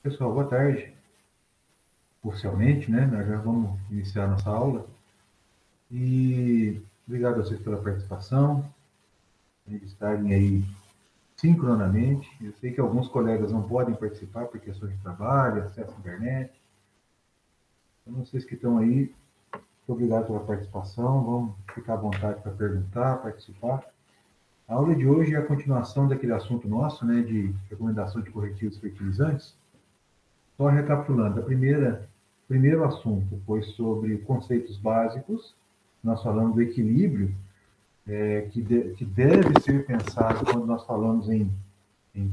Pessoal, boa tarde. Oficialmente, né? Nós já vamos iniciar nossa aula. E obrigado a vocês pela participação, de estarem aí sincronamente. Eu sei que alguns colegas não podem participar por questões de trabalho, acesso à internet. Então, vocês que estão aí, muito obrigado pela participação. Vamos ficar à vontade para perguntar, participar. A aula de hoje é a continuação daquele assunto nosso, né, de recomendação de corretivos fertilizantes. Só recapitulando, primeiro assunto foi sobre conceitos básicos. Nós falamos do equilíbrio que deve ser pensado quando nós falamos em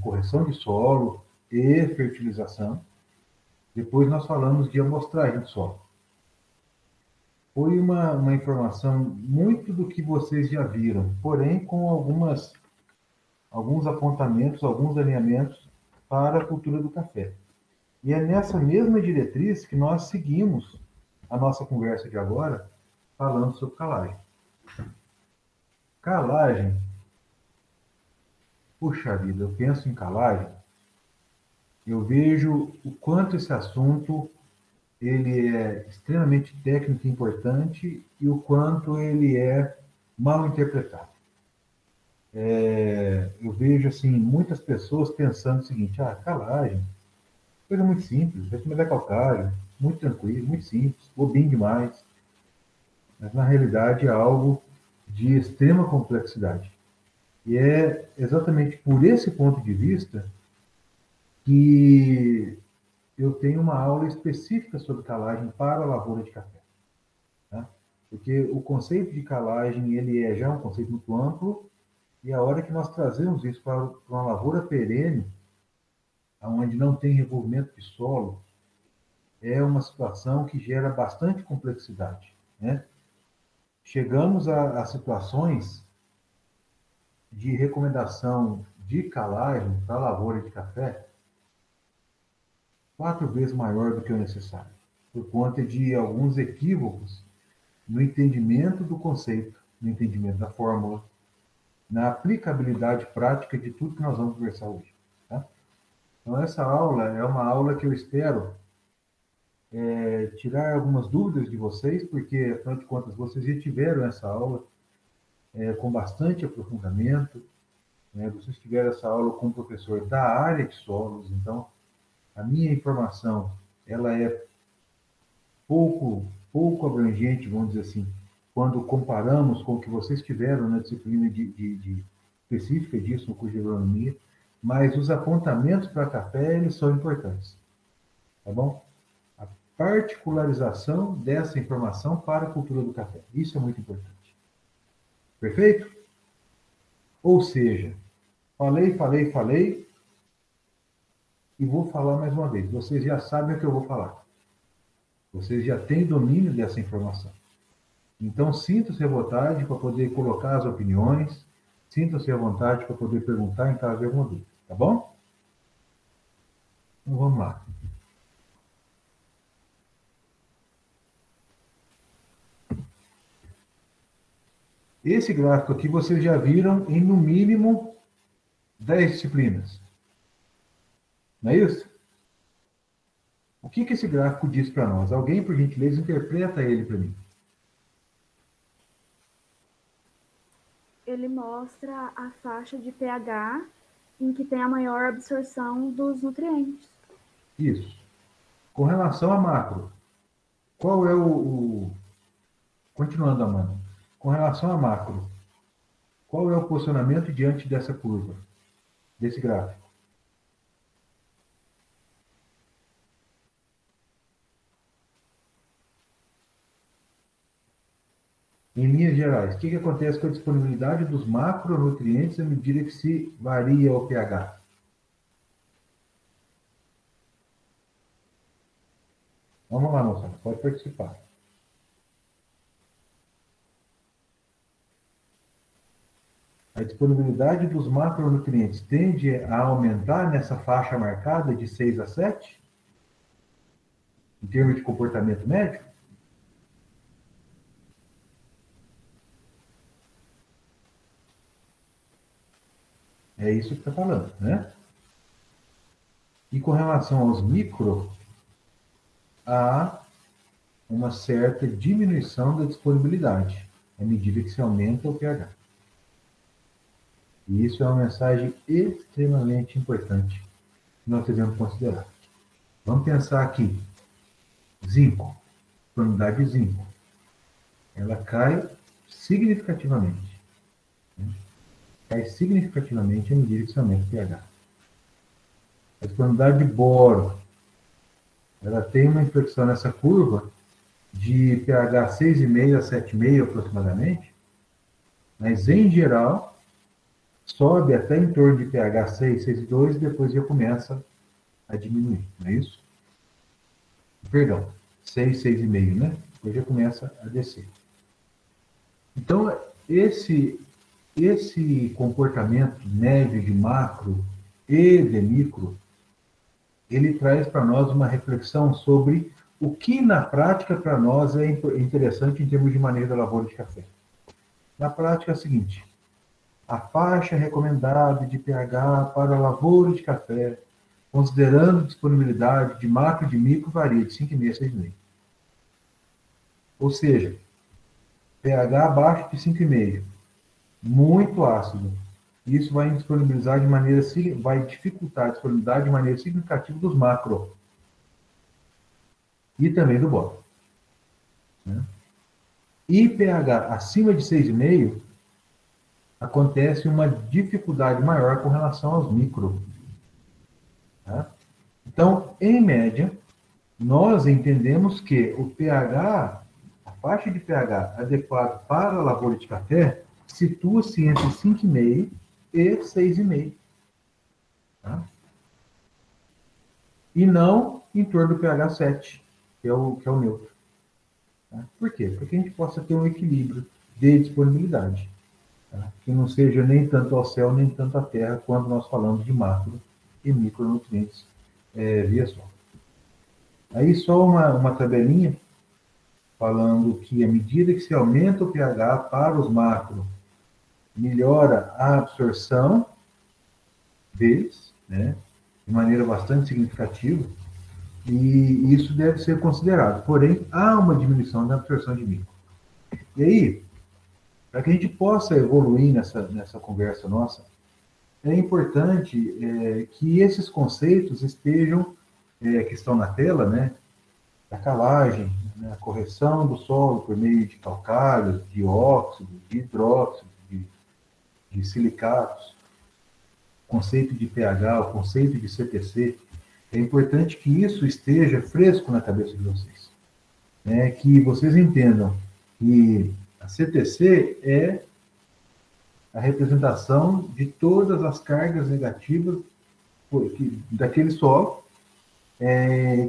correção de solo e fertilização. Depois nós falamos de amostragem de solo. Foi uma informação muito do que vocês já viram, porém com alguns apontamentos, alguns alinhamentos para a cultura do café. E é nessa mesma diretriz que nós seguimos a nossa conversa de agora, falando sobre calagem. Calagem, puxa vida, eu penso em calagem, eu vejo o quanto esse assunto ele é extremamente técnico e importante e o quanto ele é mal interpretado. Eu vejo assim muitas pessoas pensando o seguinte: calagem, coisa muito simples, vai calcário, muito tranquilo, muito simples, bobinho demais. Mas na realidade é algo de extrema complexidade. E é exatamente por esse ponto de vista que eu tenho uma aula específica sobre calagem para a lavoura de café. Tá? Porque o conceito de calagem ele é já um conceito muito amplo e a hora que nós trazemos isso para uma lavoura perene, onde não tem revolvimento de solo, é uma situação que gera bastante complexidade. Né? Chegamos a situações de recomendação de calagem para a lavoura de café 4 vezes maior do que o necessário, por conta de alguns equívocos no entendimento do conceito, no entendimento da fórmula, na aplicabilidade prática de tudo que nós vamos conversar hoje. Tá? Então, essa aula é uma aula que eu espero tirar algumas dúvidas de vocês, porque, afinal de contas, vocês já tiveram essa aula com bastante aprofundamento, né? Vocês tiveram essa aula com um professor da área de solos, então a minha informação ela é pouco abrangente, vamos dizer assim, quando comparamos com o que vocês tiveram na disciplina de específica disso no curso de agronomia, mas os apontamentos para café eles são importantes, tá bom? A particularização dessa informação para a cultura do café, isso é muito importante. Perfeito? Ou seja, falei e vou falar mais uma vez. Vocês já sabem o que eu vou falar. Vocês já têm domínio dessa informação. Então, sinta-se à vontade para poder colocar as opiniões, sinta-se à vontade para poder perguntar em caso de alguma dúvida, tá bom? Então, vamos lá. Esse gráfico aqui vocês já viram em, no mínimo, 10 disciplinas. Não é isso? O que esse gráfico diz para nós? Alguém, por gentileza, interpreta ele para mim. Ele mostra a faixa de pH em que tem a maior absorção dos nutrientes. Isso. Com relação a macro, qual é continuando, Amanda. Com relação a macro, qual é o posicionamento diante dessa curva, desse gráfico? Em linhas gerais, o que acontece com a disponibilidade dos macronutrientes à medida que se varia o pH? Vamos lá, moçada, pode participar. A disponibilidade dos macronutrientes tende a aumentar nessa faixa marcada de 6 a 7, em termos de comportamento médio? É isso que está falando, né? E com relação aos micro, há uma certa diminuição da disponibilidade, à medida que se aumenta o pH. E isso é uma mensagem extremamente importante que nós devemos considerar. Vamos pensar aqui. Zinco, disponibilidade de zinco, ela cai significativamente. Né? Cai significativamente à medida que se aumenta o pH. A disponibilidade de boro, ela tem uma inflexão nessa curva de pH 6,5 a 7,5 aproximadamente, mas em geral sobe até em torno de pH 6, 6,2 e depois já começa a diminuir, não é isso? Perdão, 6, 6,5, né? Depois já começa a descer. Então, esse comportamento médio de macro e de micro, ele traz para nós uma reflexão sobre o que na prática para nós é interessante em termos de manejo da lavoura de café. Na prática é o seguinte: a faixa recomendada de pH para a lavoura de café, considerando disponibilidade de macro e de micro, varia de 5,5 a 6,5. Ou seja, pH abaixo de 5,5, muito ácido. Isso vai disponibilizar de maneira, vai dificultar a disponibilidade de maneira significativa dos macro e também do boro. Né? E pH acima de 6,5, acontece uma dificuldade maior com relação aos micro. Tá? Então, em média, nós entendemos que o pH, a faixa de pH adequado para a lavoura de café, situa-se entre 5,5 e 6,5. Tá? E não em torno do pH 7, que é o neutro. Tá? Por quê? Para que a gente possa ter um equilíbrio de disponibilidade. Tá? Que não seja nem tanto ao céu, nem tanto à terra, quando nós falamos de macro e micronutrientes via solo. Aí só uma tabelinha falando que à medida que se aumenta o pH para os macro, melhora a absorção deles, né, de maneira bastante significativa, e isso deve ser considerado. Porém, há uma diminuição da absorção de micro. E aí, para que a gente possa evoluir nessa conversa nossa, é importante que esses conceitos estejam, que estão na tela, né, da calagem, né, a correção do solo por meio de calcários, de óxidos, de hidróxidos, de silicatos, conceito de pH, o conceito de CTC. É importante que isso esteja fresco na cabeça de vocês. Né, que vocês entendam que a CTC é a representação de todas as cargas negativas daquele solo,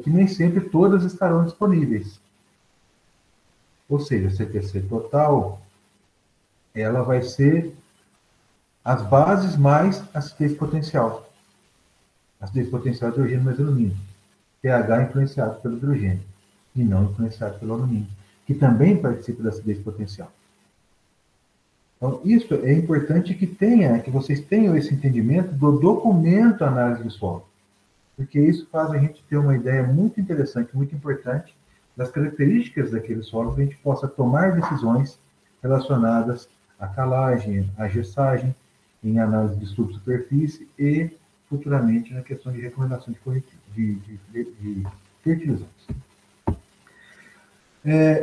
que nem sempre todas estarão disponíveis. Ou seja, a CTC total, ela vai ser as bases mais acidez potencial. Acidez potencial de hidrogênio mais alumínio. pH influenciado pelo hidrogênio e não influenciado pelo alumínio, que também participa da acidez potencial. Então, isso é importante que vocês tenham esse entendimento do documento análise de solo, porque isso faz a gente ter uma ideia muito interessante, muito importante das características daquele solo, que a gente possa tomar decisões relacionadas à calagem, à gessagem, em análise de subsuperfície e, futuramente, na questão de recomendação de fertilizantes.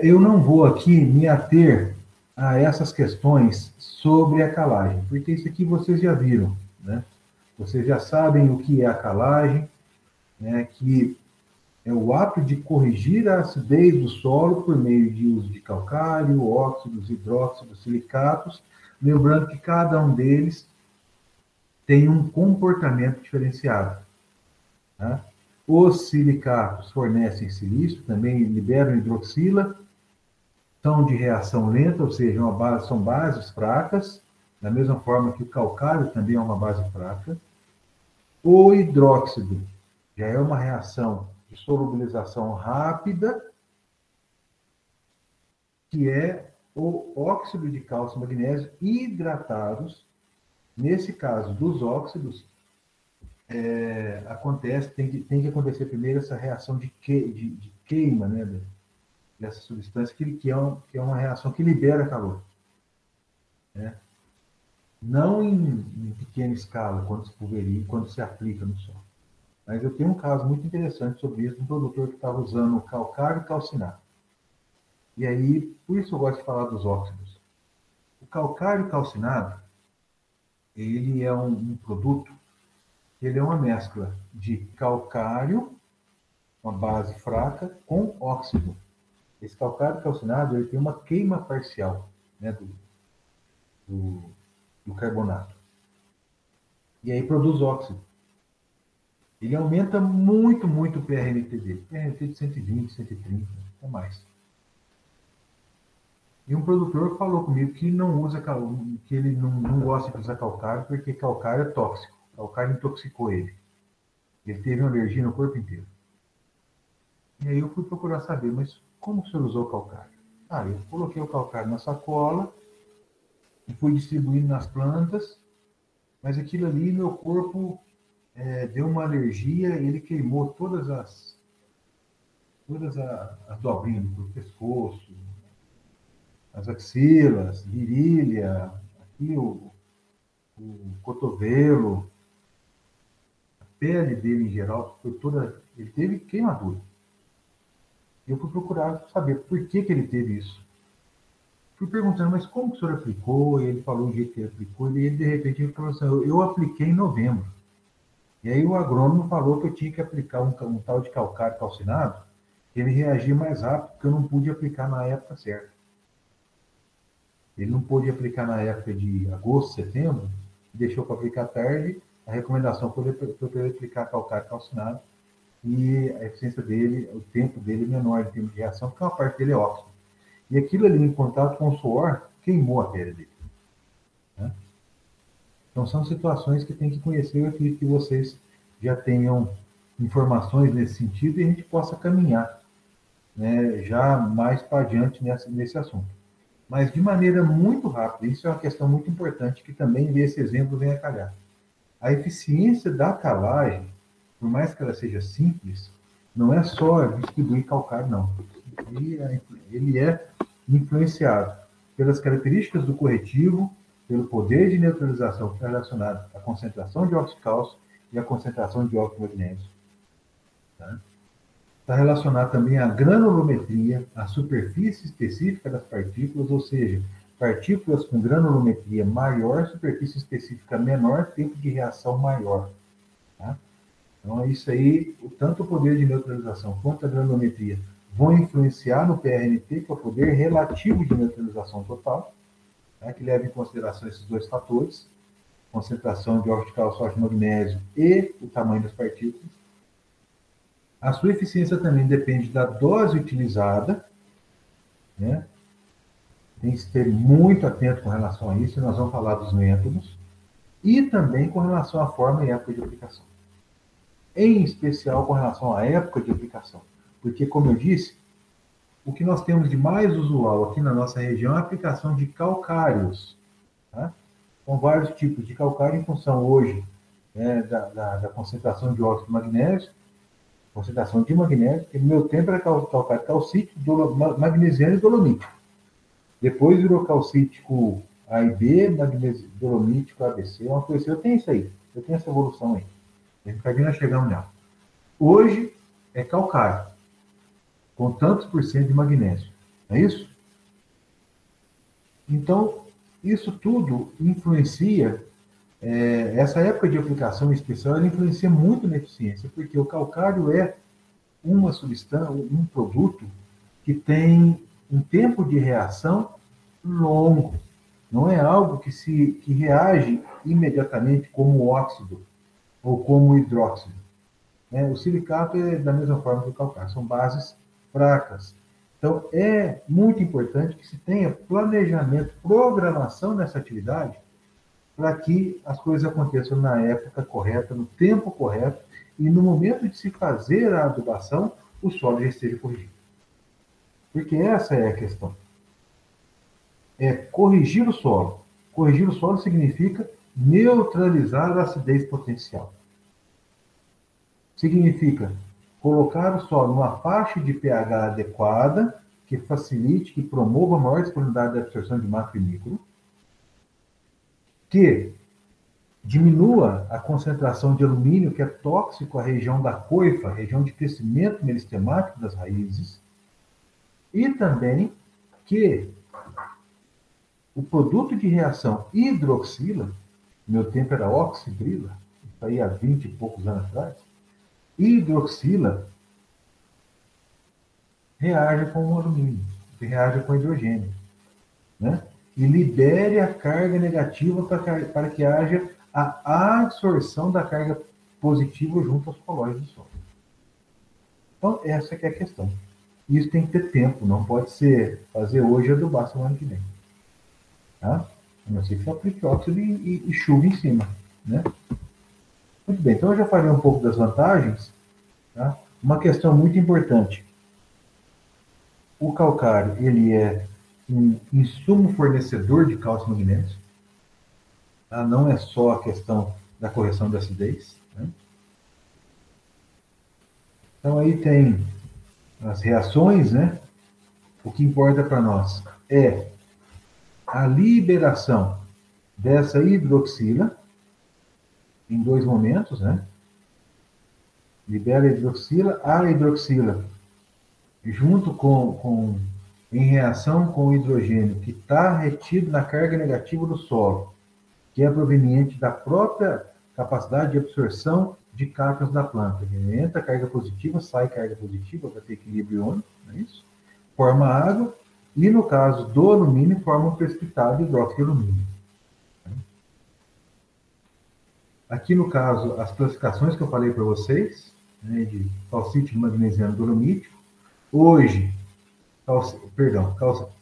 Eu não vou aqui me ater a essas questões sobre a calagem, porque isso aqui vocês já viram, né? Vocês já sabem o que é a calagem, né? Que é o ato de corrigir a acidez do solo por meio de uso de calcário, óxidos, hidróxidos, silicatos, lembrando que cada um deles tem um comportamento diferenciado. Tá? Os silicatos fornecem silício, também liberam hidroxila, são de reação lenta, ou seja, são bases fracas, da mesma forma que o calcário também é uma base fraca. O hidróxido já é uma reação de solubilização rápida, que é o óxido de cálcio e magnésio hidratados. Nesse caso dos óxidos, acontece, tem que acontecer primeiro essa reação de queima, né, dessa substância, que é uma reação que libera calor. Né? Não em pequena escala, quando se pulveriza, quando se aplica no solo. Mas eu tenho um caso muito interessante sobre isso, de um produtor que estava usando calcário e calcinato. E aí, por isso eu gosto de falar dos óxidos. O calcário calcinado, ele é um produto, ele é uma mescla de calcário, uma base fraca, com óxido. Esse calcário calcinado, ele tem uma queima parcial, né, do, do carbonato. E aí produz óxido. Ele aumenta muito, muito o PRNT dele. PRNT de 120, 130, até mais. E um produtor falou comigo que não usa, que ele não gosta de usar calcário porque calcário é tóxico. Calcário intoxicou ele. Ele teve uma alergia no corpo inteiro. E aí eu fui procurar saber, mas como o senhor usou o calcário? Ah, eu coloquei o calcário na sacola e fui distribuindo nas plantas, mas aquilo ali, meu corpo deu uma alergia, ele queimou todas as dobrinhas do pescoço, as axilas, virilha, aqui o cotovelo, a pele dele em geral, foi toda, ele teve queimadura. Eu fui procurar saber por que ele teve isso. Fui perguntando, mas como que o senhor aplicou? E ele falou o jeito que ele aplicou, e ele, de repente, ele falou assim, eu apliquei em novembro. E aí o agrônomo falou que eu tinha que aplicar um tal de calcário calcinado, que ele reagia mais rápido, porque eu não pude aplicar na época certa. Ele não pôde aplicar na época de agosto, setembro, deixou para aplicar tarde, a recomendação foi para ele aplicar calcário calcinado, e a eficiência dele, o tempo dele é menor em termos de reação, porque uma parte dele é óxido. E aquilo ali, em contato com o suor, queimou a pele dele. Né? Então, são situações que tem que conhecer. Eu acredito que vocês já tenham informações nesse sentido e a gente possa caminhar, né, já mais para adiante nesse assunto. Mas de maneira muito rápida, isso é uma questão muito importante que também esse exemplo vem a calhar. A eficiência da calagem, por mais que ela seja simples, não é só distribuir calcário, não. Ele é influenciado pelas características do corretivo, pelo poder de neutralização que está relacionado à concentração de óxido de cálcio e à concentração de óxido de magnésio. Tá? Está relacionado também à granulometria, à superfície específica das partículas, ou seja, partículas com granulometria maior, superfície específica menor, tempo de reação maior. Tá? Então, é isso aí, tanto o poder de neutralização quanto a granulometria vão influenciar no PRNT, que é o poder relativo de neutralização total, tá? Que leva em consideração esses dois fatores, concentração de óxido de cálcio, óxido de magnésio e o tamanho das partículas. A sua eficiência também depende da dose utilizada, né? Tem que ser muito atento com relação a isso, e nós vamos falar dos métodos, e também com relação à forma e época de aplicação. Em especial com relação à época de aplicação. Porque, como eu disse, o que nós temos de mais usual aqui na nossa região é a aplicação de calcários. Tá? Com vários tipos de calcário em função hoje, né, da concentração de óxido de magnésio, concentração de magnésio, que no meu tempo era calcário calcítico, magnesiano e dolomítico. Depois virou calcítico A e B, magnésio, dolomítico ABC, uma coisa assim. Eu tenho isso aí, eu tenho essa evolução aí. A gente vai vir a chegar nela. Hoje é calcário, com tantos por cento de magnésio. Não é isso? Então, isso tudo influencia, essa época de aplicação especial, ela influencia muito na eficiência, porque o calcário é uma substância, um produto que tem um tempo de reação longo. Não é algo que reage imediatamente como o óxido ou como o hidróxido. O silicato é da mesma forma que o calcário, são bases fracas. Então, é muito importante que se tenha planejamento, programação nessa atividade, para que as coisas aconteçam na época correta, no tempo correto, e no momento de se fazer a adubação, o solo já esteja corrigido. Porque essa é a questão. É corrigir o solo. Corrigir o solo significa neutralizar a acidez potencial. significa colocar o solo numa faixa de pH adequada, que facilite, que promova a maior disponibilidade de absorção de macro e micro, que diminua a concentração de alumínio, que é tóxico à região da coifa, região de crescimento meristemático das raízes, e também que o produto de reação hidroxila, meu tempo era oxibrila, isso aí há 20 e poucos anos atrás, hidroxila reage com o alumínio, reage com o hidrogênio, né? E libere a carga negativa para que haja a absorção da carga positiva junto aos colóides do solo. Então, essa que é a questão. Isso tem que ter tempo, não pode ser fazer hoje e adubar semana que vem. Tá? A não ser que você aplique óxido e chuva em cima. Né? Muito bem, então eu já falei um pouco das vantagens. Tá? Uma questão muito importante. O calcário, ele é um insumo fornecedor de cálcio e magnésio. Tá? Não é só a questão da correção da acidez. Né? Então aí tem as reações, né? O que importa para nós é a liberação dessa hidroxila em dois momentos, né? Libera a hidroxila junto em reação com o hidrogênio que está retido na carga negativa do solo, que é proveniente da própria capacidade de absorção de cátions da planta. Entra carga positiva, sai carga positiva para ter equilíbrio iônico, não é isso? Forma água, e no caso do alumínio, forma um precipitado de hidróxido de alumínio. Aqui no caso, as classificações que eu falei para vocês, né, de calcítico, magnesiano, dolomítico, hoje,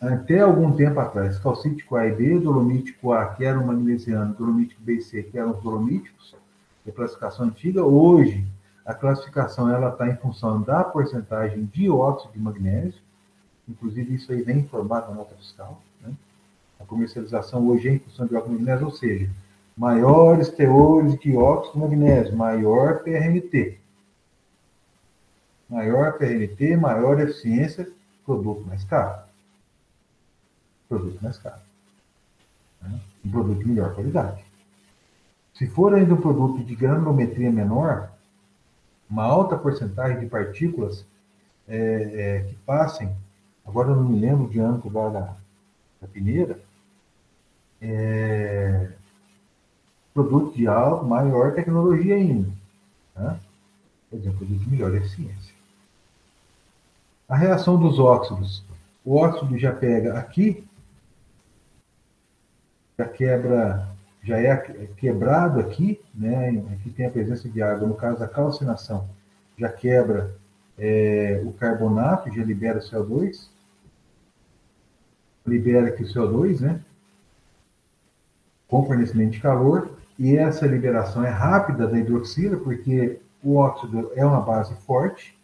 até algum tempo atrás, calcítico A e B, dolomítico A, que era o magnesiano, dolomítico B e C, que eram os dolomíticos, a classificação antiga. Hoje, a classificação está em função da porcentagem de óxido de magnésio, inclusive isso aí vem informado na nota fiscal. Né? A comercialização hoje é em função de óxido de magnésio, ou seja, maiores teores de óxido de magnésio, maior PRNT. Maior PRNT, maior eficiência, produto mais caro. Produto mais caro. Né? Um produto de melhor qualidade. Se for ainda um produto de granulometria menor, uma alta porcentagem de partículas que passem, agora eu não me lembro de âmbito da peneira, produto de maior tecnologia ainda. Né? Quer dizer, produto de melhor eficiência. A reação dos óxidos. O óxido já pega aqui, já quebra, já é quebrado aqui, né? Aqui tem a presença de água, no caso da calcinação, já quebra o carbonato, já libera o CO2, libera aqui o CO2, né? Com fornecimento de calor, e essa liberação é rápida da hidroxila, porque o óxido é uma base forte.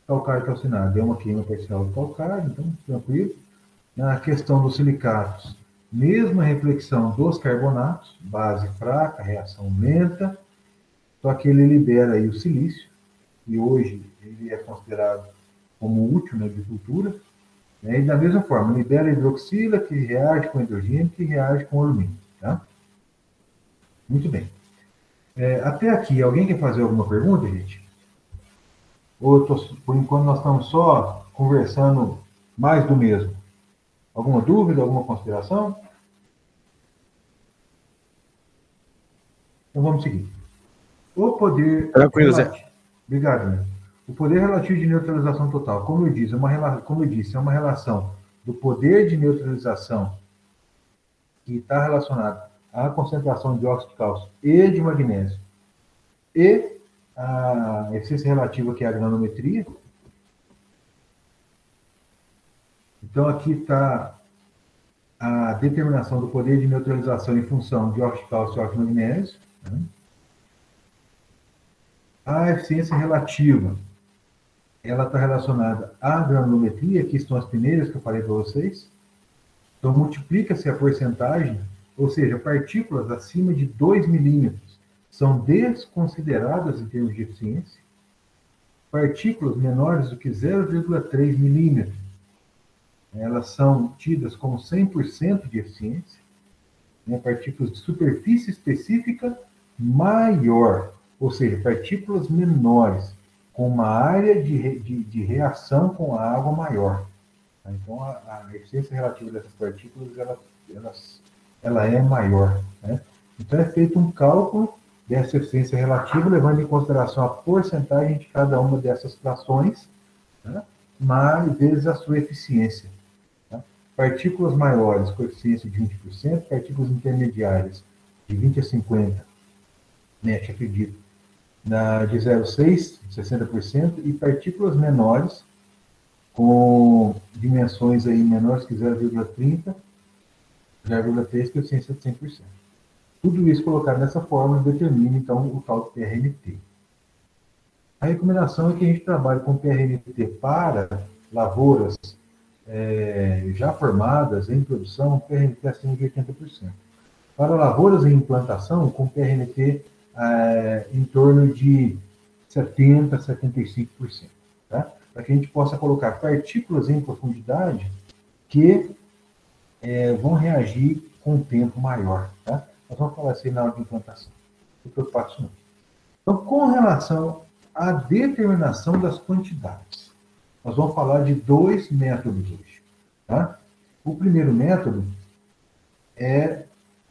Calcário calcinado é uma queima parcial do calcário, então tranquilo. Na questão dos silicatos, mesma reflexão dos carbonatos, base fraca, reação lenta, só que ele libera aí o silício, e hoje ele é considerado como útil na agricultura, né? E da mesma forma, libera a hidroxila, que reage com hidrogênio, que reage com alumínio. Tá? Muito bem. Até aqui, alguém quer fazer alguma pergunta, gente? Ou por enquanto nós estamos só conversando mais do mesmo? Alguma dúvida, alguma consideração? Então vamos seguir. O poder... Tranquilo, Zé. Obrigado, né? O poder relativo de neutralização total, como eu disse, é uma relação do poder de neutralização que está relacionado à concentração de óxido de cálcio e de magnésio e a eficiência relativa, que é a granulometria. Então, aqui está a determinação do poder de neutralização em função de óxido de cálcio e óxido de magnésio. Né? A eficiência relativa, ela está relacionada à granulometria, que estão as peneiras que eu falei para vocês. Então, multiplica-se a porcentagem, ou seja, partículas acima de 2 milímetros são desconsideradas em termos de eficiência. Partículas menores do que 0,3 milímetro, elas são tidas como 100% de eficiência. Né? Partículas de superfície específica maior, ou seja, partículas menores, com uma área de reação com a água maior. Então, a eficiência relativa dessas partículas, ela é maior. Né? Então, é feito um cálculo dessa eficiência relativa, levando em consideração a porcentagem de cada uma dessas frações, né? mais vezes a sua eficiência. Tá? Partículas maiores com eficiência de 20%, partículas intermediárias de 20 a 50, net, acredito, de 0,6, 60%, e partículas menores com dimensões aí menores que 0,30, 0,3, com eficiência de 100%. Tudo isso colocado nessa fórmula determina, então, o tal PRNT. A recomendação é que a gente trabalhe com PRNT para lavouras já formadas, em produção, PRNT acima de 80%. Para lavouras em implantação, com PRNT em torno de 70%, 75%. Tá? Para que a gente possa colocar partículas em profundidade que vão reagir com um tempo maior. Tá? Nós vamos falar assim na hora de implantação. Não se preocupe com isso não. Então, com relação à determinação das quantidades, nós vamos falar de dois métodos hoje. Tá? O primeiro método é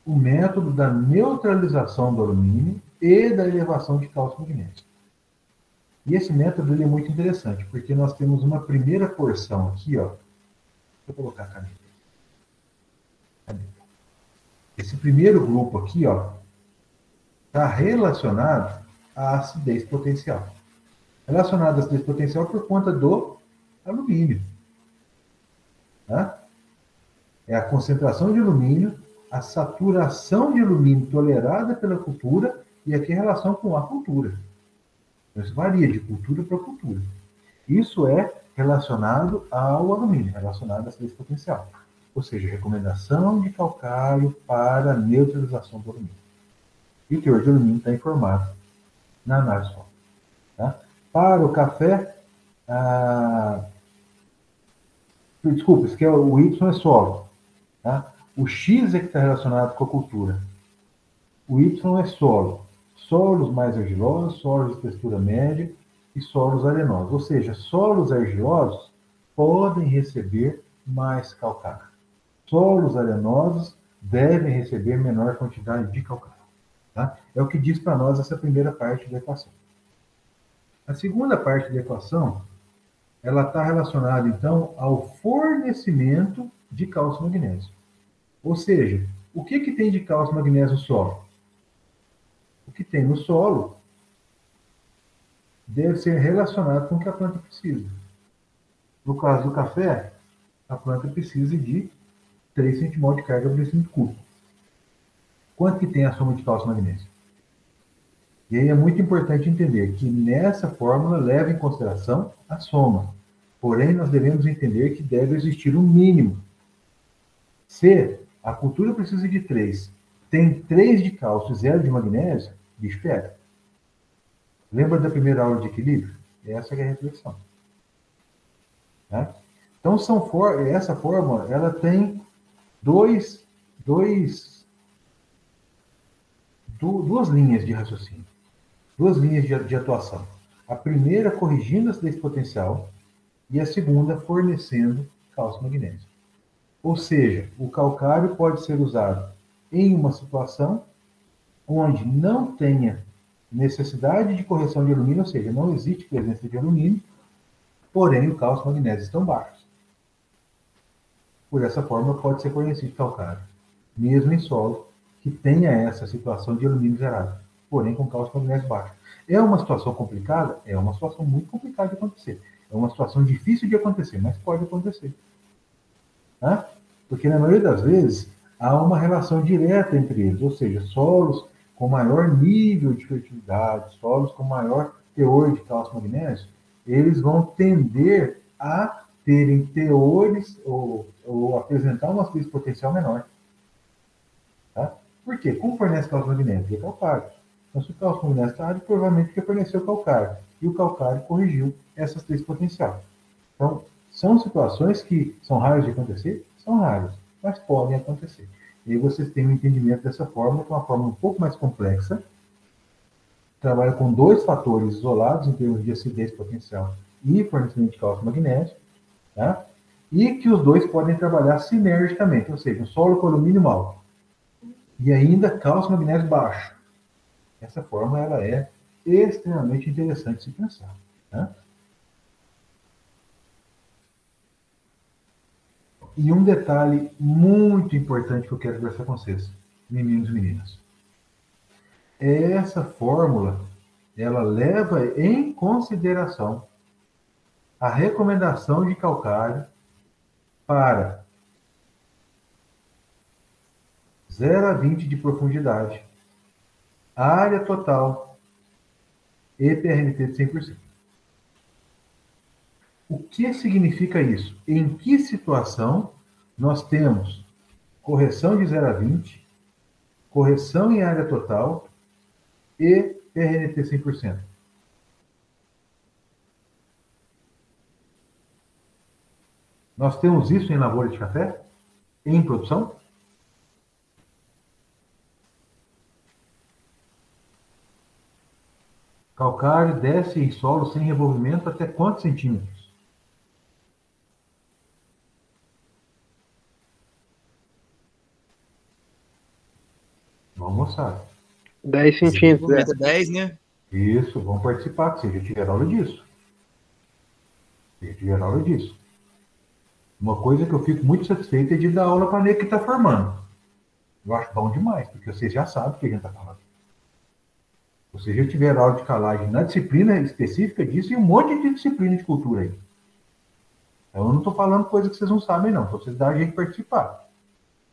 o método da neutralização do alumínio e da elevação de cálcio magnésio. E esse método ele é muito interessante, porque nós temos uma primeira porção aqui, ó. Vou colocar a caneta. Esse primeiro grupo aqui, ó, está relacionado à acidez potencial. Relacionado à acidez potencial por conta do alumínio. Tá? É a concentração de alumínio, a saturação de alumínio tolerada pela cultura e aqui a relação com a cultura. Isso varia de cultura para cultura. Isso é relacionado ao alumínio, relacionado à acidez potencial. Ou seja, recomendação de calcário para neutralização do alumínio. E o teor de alumínio está informado na análise. Tá? Para o café, desculpa, esse aqui o Y é solo. Tá? O X é que está relacionado com a cultura. O Y é solo. Solos mais argilosos, solos de textura média e solos arenosos. Ou seja, solos argilosos podem receber mais calcário. Solos arenosos devem receber menor quantidade de calcário. Tá? É o que diz para nós essa primeira parte da equação. A segunda parte da equação, ela está relacionada, então, ao fornecimento de cálcio magnésio. Ou seja, o que tem de cálcio magnésio no solo? O que tem no solo deve ser relacionado com o que a planta precisa. No caso do café, a planta precisa de 3 centimol de carga por decímetro cúbico. Quanto que tem a soma de cálcio e magnésio? E aí é muito importante entender que nessa fórmula leva em consideração a soma. Porém, nós devemos entender que deve existir um mínimo. Se a cultura precisa de 3, tem 3 de cálcio e 0 de magnésio, bicho pega. Lembra da primeira aula de equilíbrio? Essa é a reflexão. Tá? Então, essa fórmula ela tem duas linhas de raciocínio, duas linhas de atuação. A primeira corrigindo a acidez potencial e a segunda fornecendo cálcio e magnésio. Ou seja, o calcário pode ser usado em uma situação onde não tenha necessidade de correção de alumínio, ou seja, não existe presença de alumínio, porém o cálcio e o magnésio estão baixos. Por essa forma, pode ser fornecido calcário, mesmo em solo que tenha essa situação de alumínio zerado, porém com cálcio e magnésio baixo. É uma situação complicada? É uma situação muito complicada de acontecer. É uma situação difícil de acontecer, mas pode acontecer. Tá? Porque, na maioria das vezes, há uma relação direta entre eles, ou seja, solos com maior nível de fertilidade, solos com maior teor de cálcio e magnésio, eles vão tender a terem teores ou apresentar uma acidez potencial menor. Tá? Por quê? Como fornece cálcio e magnésio? É calcário. Então, se o cálcio magnésio está árido, provavelmente porque forneceu calcário. E o calcário corrigiu essas três potenciais. Então, são situações que são raras de acontecer? São raras, mas podem acontecer. E aí vocês têm um entendimento dessa fórmula, que é uma fórmula um pouco mais complexa, trabalha com dois fatores isolados em termos de acidez potencial e fornecimento de cálcio magnésio, tá? E que os dois podem trabalhar sinergicamente, ou seja, um solo com alumínio alto e ainda cálcio magnésio baixo. Essa fórmula ela é extremamente interessante de se pensar. Tá? E um detalhe muito importante que eu quero conversar com vocês, meninos e meninas. Essa fórmula ela leva em consideração a recomendação de calcário para 0 a 20 de profundidade, área total e PRNT de 100%. O que significa isso? Em que situação nós temos correção de 0 a 20, correção em área total e PRNT 100%? Nós temos isso em lavoura de café? Em produção? Calcário desce em solo sem revolvimento até quantos centímetros? Vamos mostrar. 10 centímetros. É 10, né? Isso, vamos participar, que vocês já tiveram aula disso. Vocês já tiveram aula disso. Uma coisa que eu fico muito satisfeito é de dar aula para a nego que está formando. Eu acho bom demais, porque vocês já sabem o que a gente está falando. Vocês já tiveram aula de calagem na disciplina específica disso e um monte de disciplina de cultura aí. Então, eu não estou falando coisa que vocês não sabem, não. Então, vocês dão a gente participar.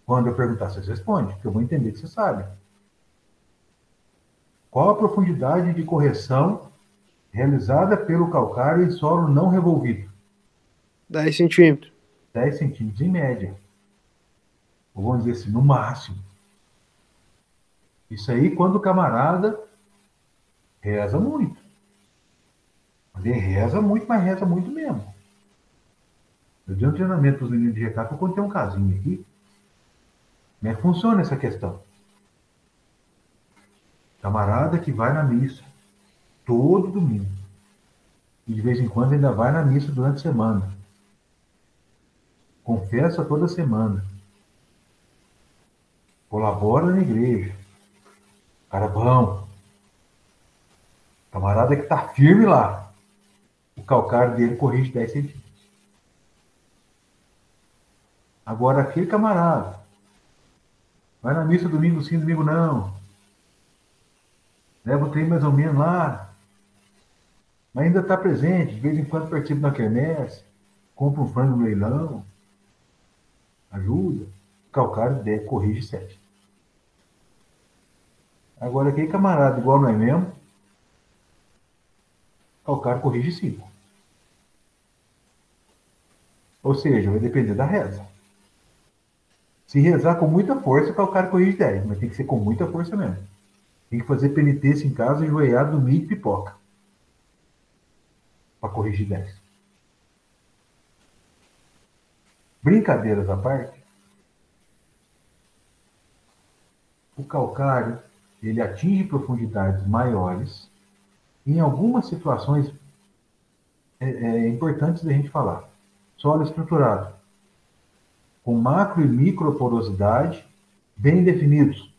Quando eu perguntar, vocês respondem, porque eu vou entender que vocês sabem. Qual a profundidade de correção realizada pelo calcário em solo não revolvido? 10 centímetros. 10 centímetros em média. Ou vamos dizer assim, no máximo. Isso aí, quando o camarada reza muito. Ele reza muito, mas reza muito mesmo. Eu dei um treinamento para os meninos de recado, eu contei um casinho aqui. Como é que funciona essa questão? Camarada que vai na missa todo domingo. E de vez em quando ainda vai na missa durante a semana. Confessa toda semana. Colabora na igreja. Cara bom. Camarada que está firme lá. O calcário dele corrige 10 centímetros. Agora, aquele camarada vai na missa domingo sim, domingo não. Leva o trem mais ou menos lá. Mas ainda está presente. De vez em quando participa na quermesse. Compra um frango no leilão. Ajuda. O calcário dele corrige 7. Agora, aquele camarada igual não é mesmo, calcário corrige 5. Ou seja, vai depender da reza. Se rezar com muita força, o calcário corrige 10, mas tem que ser com muita força mesmo. Tem que fazer penitência em casa, ajoelhado no milho e pipoca. Para corrigir 10. Brincadeiras à parte, o calcário ele atinge profundidades maiores em algumas situações importantes da gente falar. Solo estruturado, com macro e microporosidade bem definidos,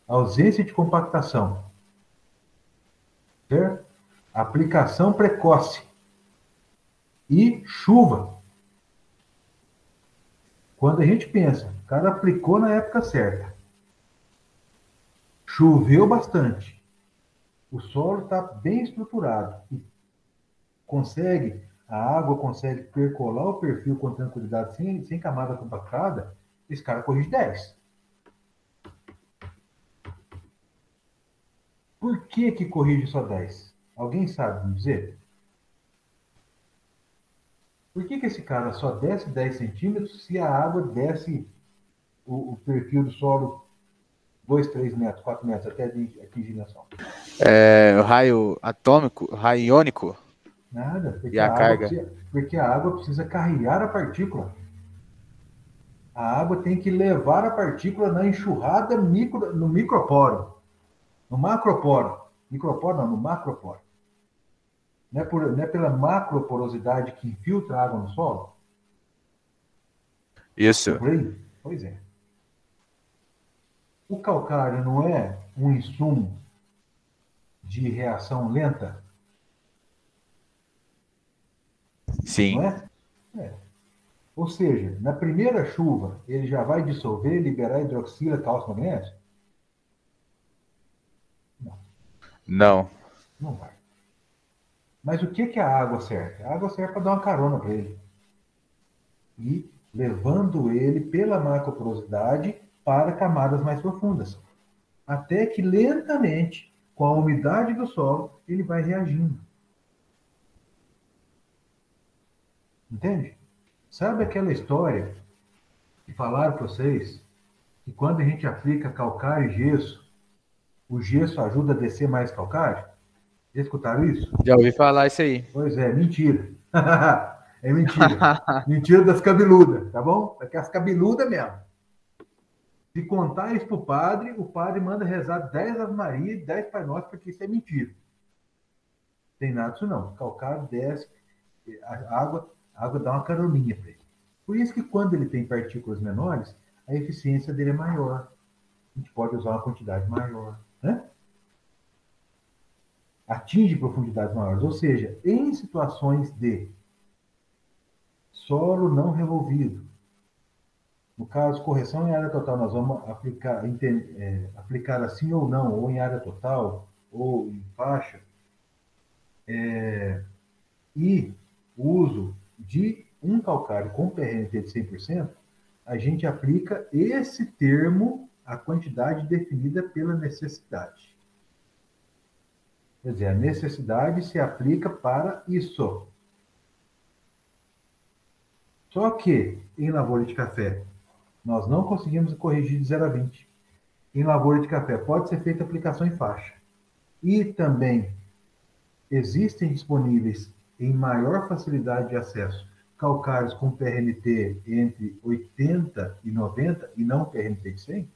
ausência de compactação, certo? Aplicação precoce e chuva. Quando a gente pensa, o cara aplicou na época certa, choveu bastante, o solo está bem estruturado e a água consegue percolar o perfil com tranquilidade, sem camada compactada, esse cara corrige 10. Por que corrige só 10? Alguém sabe me dizer? Por que esse cara só desce 10 centímetros se a água desce o perfil do solo 2, 3 metros, 4 metros, até atingir a Sol. O raio atômico, o raio iônico. Nada, E a carga? Porque a água precisa carregar a partícula. A água tem que levar a partícula na enxurrada no microporo. No macroporo. Microporo não, no macroporo. Não é pela macroporosidade que infiltra a água no solo? Isso. É por aí? Pois é. O calcário não é um insumo de reação lenta? Sim. Não é? É. Ou seja, na primeira chuva, ele já vai dissolver, liberar hidroxila, cálcio, magnésio? Não. Não. Não vai. Mas o que a água serve? A água serve para dar uma carona para ele. E levando ele pela macroporosidade para camadas mais profundas. Até que lentamente, com a umidade do solo, ele vai reagindo. Entende? Sabe aquela história que falaram para vocês que quando a gente aplica calcário e gesso, o gesso ajuda a descer mais calcário? Já escutaram isso? Já ouvi falar isso aí. Pois é, mentira. É mentira. Mentira das cabeludas, tá bom? É que as cabeludas mesmo. Se contar isso pro padre, o padre manda rezar 10 Ave Maria e 10 Pai Nosso, porque isso é mentira. Tem nada disso não. O calcário desce, a água dá uma caroninha para ele. Por isso que quando ele tem partículas menores, a eficiência dele é maior. A gente pode usar uma quantidade maior, né? Atinge profundidades maiores. Ou seja, em situações de solo não revolvido, no caso, correção em área total, nós vamos aplicar assim ou não, ou em área total, ou em faixa, e o uso de um calcário com PRNT de 100%, a gente aplica esse termo à quantidade definida pela necessidade. Quer dizer, a necessidade se aplica para isso. Só que, em lavoura de café, nós não conseguimos corrigir de 0 a 20. Em lavoura de café, pode ser feita aplicação em faixa. E também existem disponíveis em maior facilidade de acesso calcários com PRNT entre 80 e 90 e não PRNT de 100.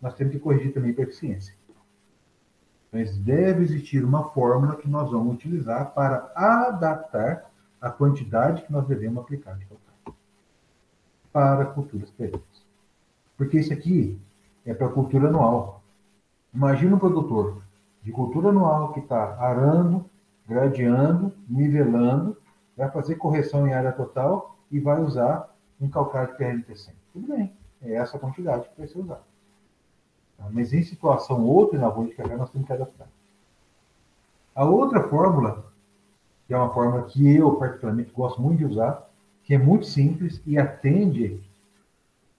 Nós temos que corrigir também para eficiência. Mas deve existir uma fórmula que nós vamos utilizar para adaptar a quantidade que nós devemos aplicar de calcário para culturas perenes. Porque isso aqui é para cultura anual. Imagina um produtor de cultura anual que está arando, gradeando, nivelando, vai fazer correção em área total e vai usar um calcário de PRNT 100. Tudo bem, é essa quantidade que vai ser usada. Mas em situação outra, na lavoura de café, nós temos que adaptar. A outra fórmula, que é uma fórmula que eu particularmente gosto muito de usar, que é muito simples e atende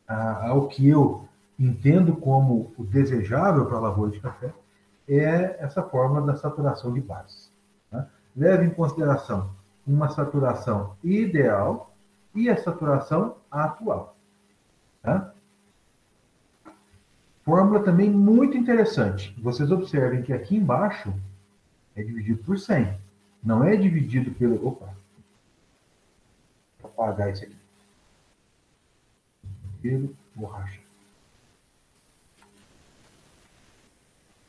ao que eu entendo como o desejável para a lavoura de café, é essa fórmula da saturação de bases. Tá? Leve em consideração uma saturação ideal e a saturação atual. Tá? Fórmula também muito interessante. Vocês observem que aqui embaixo é dividido por 100. Não é dividido pelo... Opa! Vou apagar isso aqui. Pelo borracha.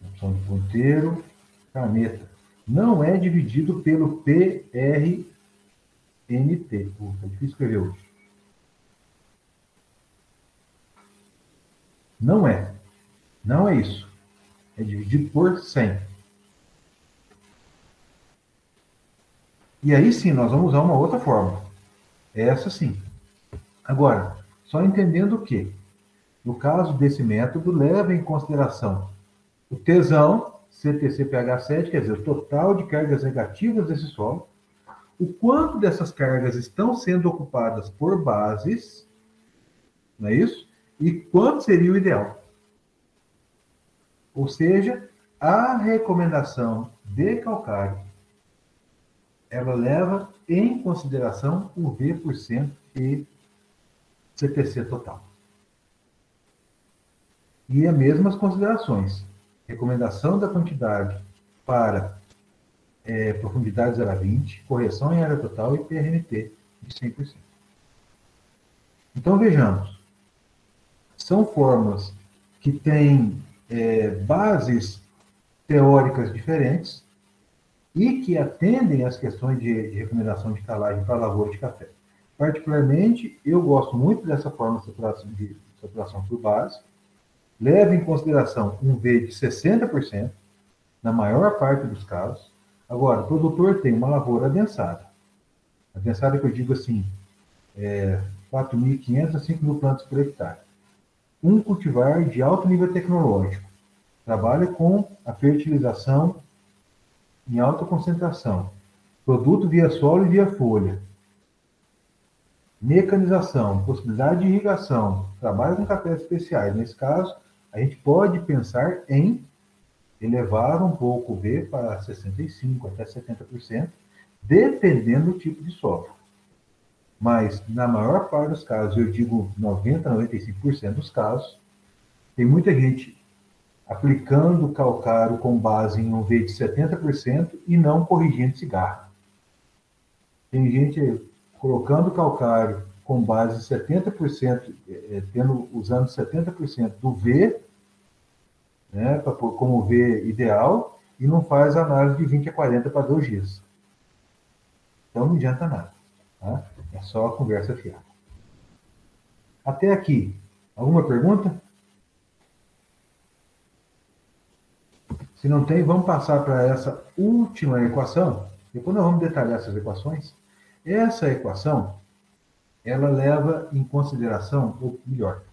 Opção de ponteiro, caneta. Não é dividido pelo PRNT. Está difícil escrever hoje. Não é. Não é isso. É dividido por 100. E aí sim, nós vamos usar uma outra fórmula. Essa sim. Agora, só entendendo que, no caso desse método, leva em consideração o tesão, CTC-pH7, quer dizer, o total de cargas negativas desse solo, o quanto dessas cargas estão sendo ocupadas por bases, não é isso? E quanto seria o ideal. Ou seja, a recomendação de calcário, ela leva em consideração o V% e CTC total. E as mesmas considerações. Recomendação da quantidade para profundidade 0 a 20, correção em área total e PRNT de 100%. Então, vejamos. São fórmulas que têm bases teóricas diferentes e que atendem às questões de recomendação de calagem para a lavoura de café. Particularmente, eu gosto muito dessa forma de saturação por base, leva em consideração um V de 60%, na maior parte dos casos. Agora, o produtor tem uma lavoura adensada. Adensada que eu digo assim, 4.500 a 5.000 plantas por hectare. Um cultivar de alto nível tecnológico. Trabalha com a fertilização em alta concentração. Produto via solo e via folha. Mecanização, possibilidade de irrigação. Trabalha com cafés especiais. Nesse caso, a gente pode pensar em elevar um pouco o V para 65% até 70%, dependendo do tipo de solo. Mas, na maior parte dos casos, eu digo 90% a 95% dos casos, tem muita gente aplicando calcário com base em um V de 70% e não corrigindo cigarro. Tem gente colocando calcário com base em 70%, usando 70% do V, né, como V ideal, e não faz análise de 20 a 40 para 2 dias. Então não adianta nada. Tá? É só a conversa fiada. Até aqui, alguma pergunta? Se não tem, vamos passar para essa última equação. Depois nós vamos detalhar essas equações. Essa equação, ela leva em consideração, ou melhor,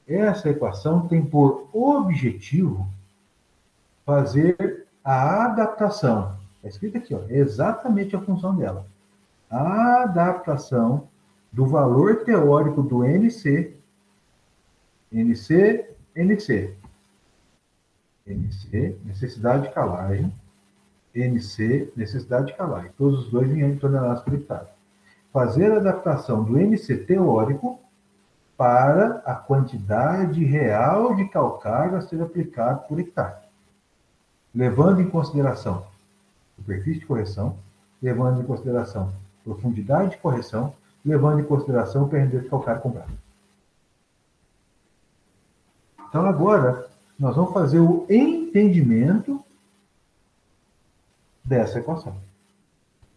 essa equação tem por objetivo fazer a adaptação. Está escrito aqui, ó, é exatamente a função dela. A adaptação do valor teórico do NC, necessidade de calagem, NC, necessidade de calagem, todos os dois em toneladas por hectare. Fazer a adaptação do NC teórico para a quantidade real de calcário a ser aplicado por hectare, levando em consideração superfície de correção, levando em consideração profundidade de correção, levando em consideração o PRD de calcário comprado. Então, agora, nós vamos fazer o entendimento dessa equação.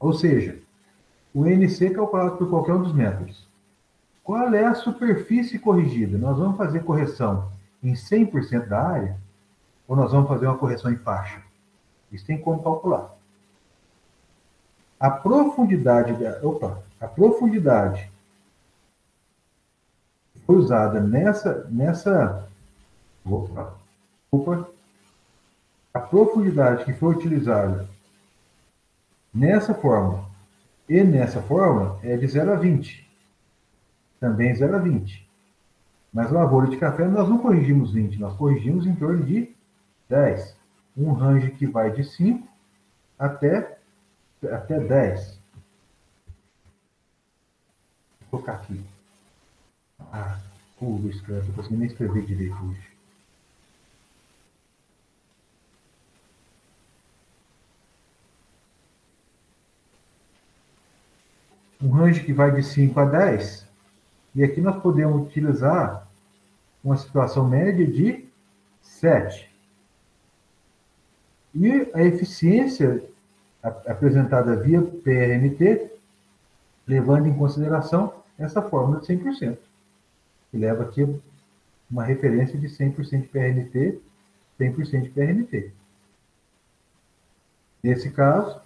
Ou seja, o NC calculado por qualquer um dos métodos. Qual é a superfície corrigida? Nós vamos fazer correção em 100% da área? Ou nós vamos fazer uma correção em faixa? Isso tem como calcular. A profundidade que foi usada a profundidade que foi utilizada nessa fórmula e nessa fórmula é de 0 a 20. Também 0 a 20. Mas lavoura de café nós não corrigimos 20, nós corrigimos em torno de 10. Um range que vai de 5 até 10. Vou colocar aqui. Luiz Cândido, não consegui nem escrever direito hoje. Um range que vai de 5 a 10. E aqui nós podemos utilizar uma situação média de 7. E a eficiência apresentada via PRNT, levando em consideração essa fórmula de 100%, que leva aqui uma referência de 100% de PRNT, 100% de PRNT. Nesse caso,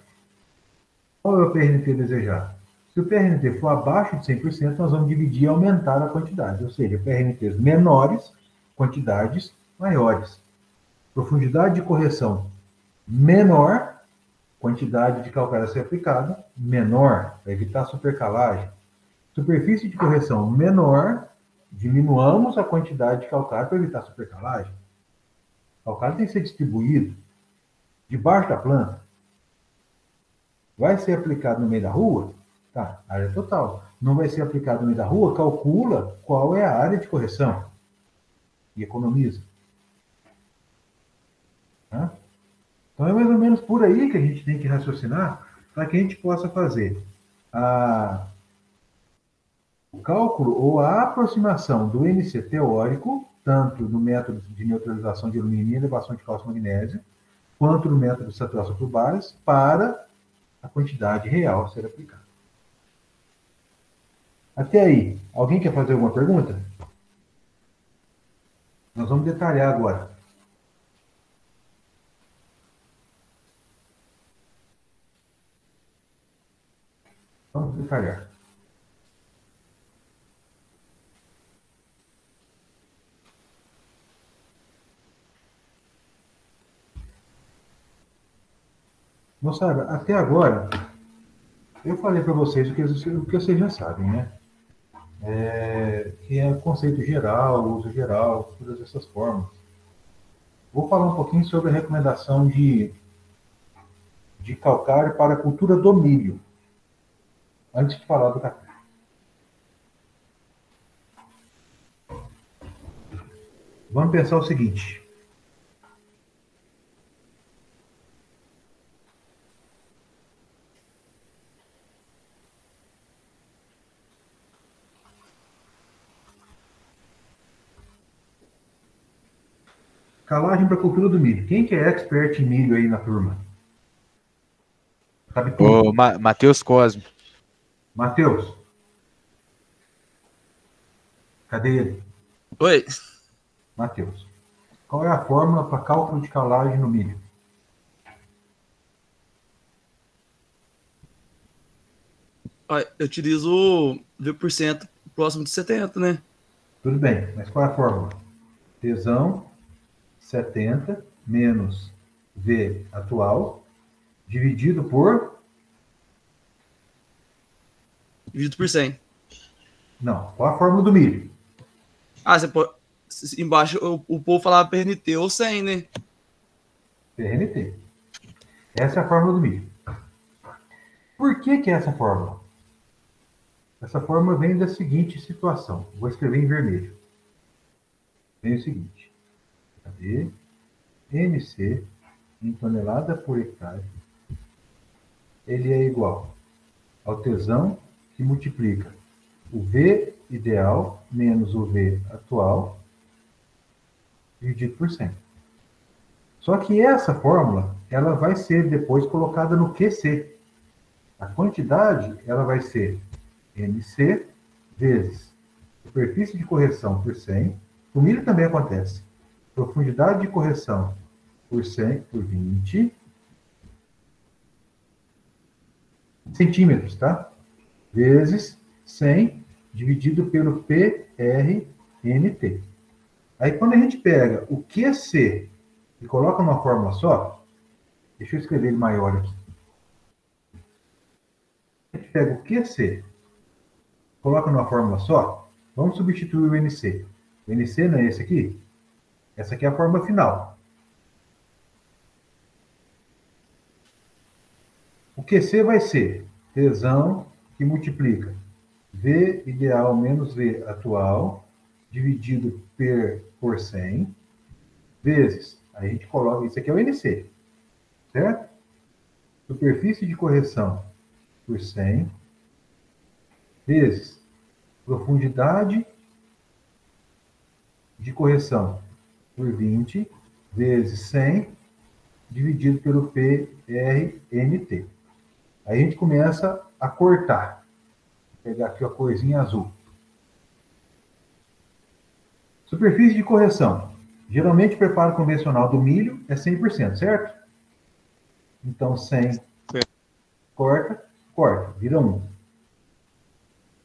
qual é o PRNT desejado? Se o PRNT for abaixo de 100%, nós vamos dividir e aumentar a quantidade, ou seja, PRNTs menores, quantidades maiores. Profundidade de correção menor, quantidade de calcário a ser aplicada menor, para evitar supercalagem. Superfície de correção menor, diminuamos a quantidade de calcário para evitar supercalagem. O calcário tem que ser distribuído debaixo da planta. Vai ser aplicado no meio da rua? Tá, área total. Não vai ser aplicado no meio da rua? Calcula qual é a área de correção e economiza. Então é mais ou menos por aí que a gente tem que raciocinar para que a gente possa fazer o cálculo ou a aproximação do NC teórico, tanto no método de neutralização de alumínio e elevação de cálcio e magnésio, quanto no método de saturação por bares, para a quantidade real a ser aplicada. Até aí, alguém quer fazer alguma pergunta? Nós vamos detalhar agora. Vamos detalhar. Moçada, até agora, eu falei para vocês o que vocês já sabem, né? Que é o conceito geral, o uso geral, todas essas formas. Vou falar um pouquinho sobre a recomendação de calcário para a cultura do milho, antes de falar do café. Vamos pensar o seguinte. Calagem para a cultura do milho. Quem que é expert em milho aí na turma? Sabe tudo? Ô, Matheus Cosme. Matheus. Cadê ele? Oi. Matheus. Qual é a fórmula para cálculo de calagem no milho? Eu utilizo V% próximo de 70, né? Tudo bem, mas qual é a fórmula? Tesão 70 menos V atual dividido por... Dividido por 100. Não, qual a fórmula do milho? Você pode... Embaixo o povo falava PNT ou 100, né? PNT. Essa é a fórmula do milho. Por que é essa fórmula? Essa fórmula vem da seguinte situação. Vou escrever em vermelho. Vem o seguinte. Cadê? NC em tonelada por hectare. Ele é igual ao tesão que multiplica o V ideal menos o V atual dividido por 100. Só que essa fórmula, ela vai ser depois colocada no QC. A quantidade, ela vai ser NC vezes superfície de correção por 100. O milho também acontece. Profundidade de correção por 100 por 20 centímetros, tá? Vezes 100 dividido pelo PRNT. Aí, quando a gente pega o QC e coloca numa fórmula só, deixa eu escrever ele maior aqui. A gente pega o QC, coloca numa fórmula só, vamos substituir o NC. O NC não é esse aqui? Essa aqui é a fórmula final. O QC vai ser tesão que multiplica V ideal menos V atual dividido por 100 vezes, aí a gente coloca, isso aqui é o NC, certo? Superfície de correção por 100 vezes profundidade de correção por 20 vezes 100 dividido pelo PRNT. Aí a gente começa a cortar. Vou pegar aqui a corzinha azul. Superfície de correção. Geralmente o preparo convencional do milho é 100%, certo? Então 100 corta, vira 1.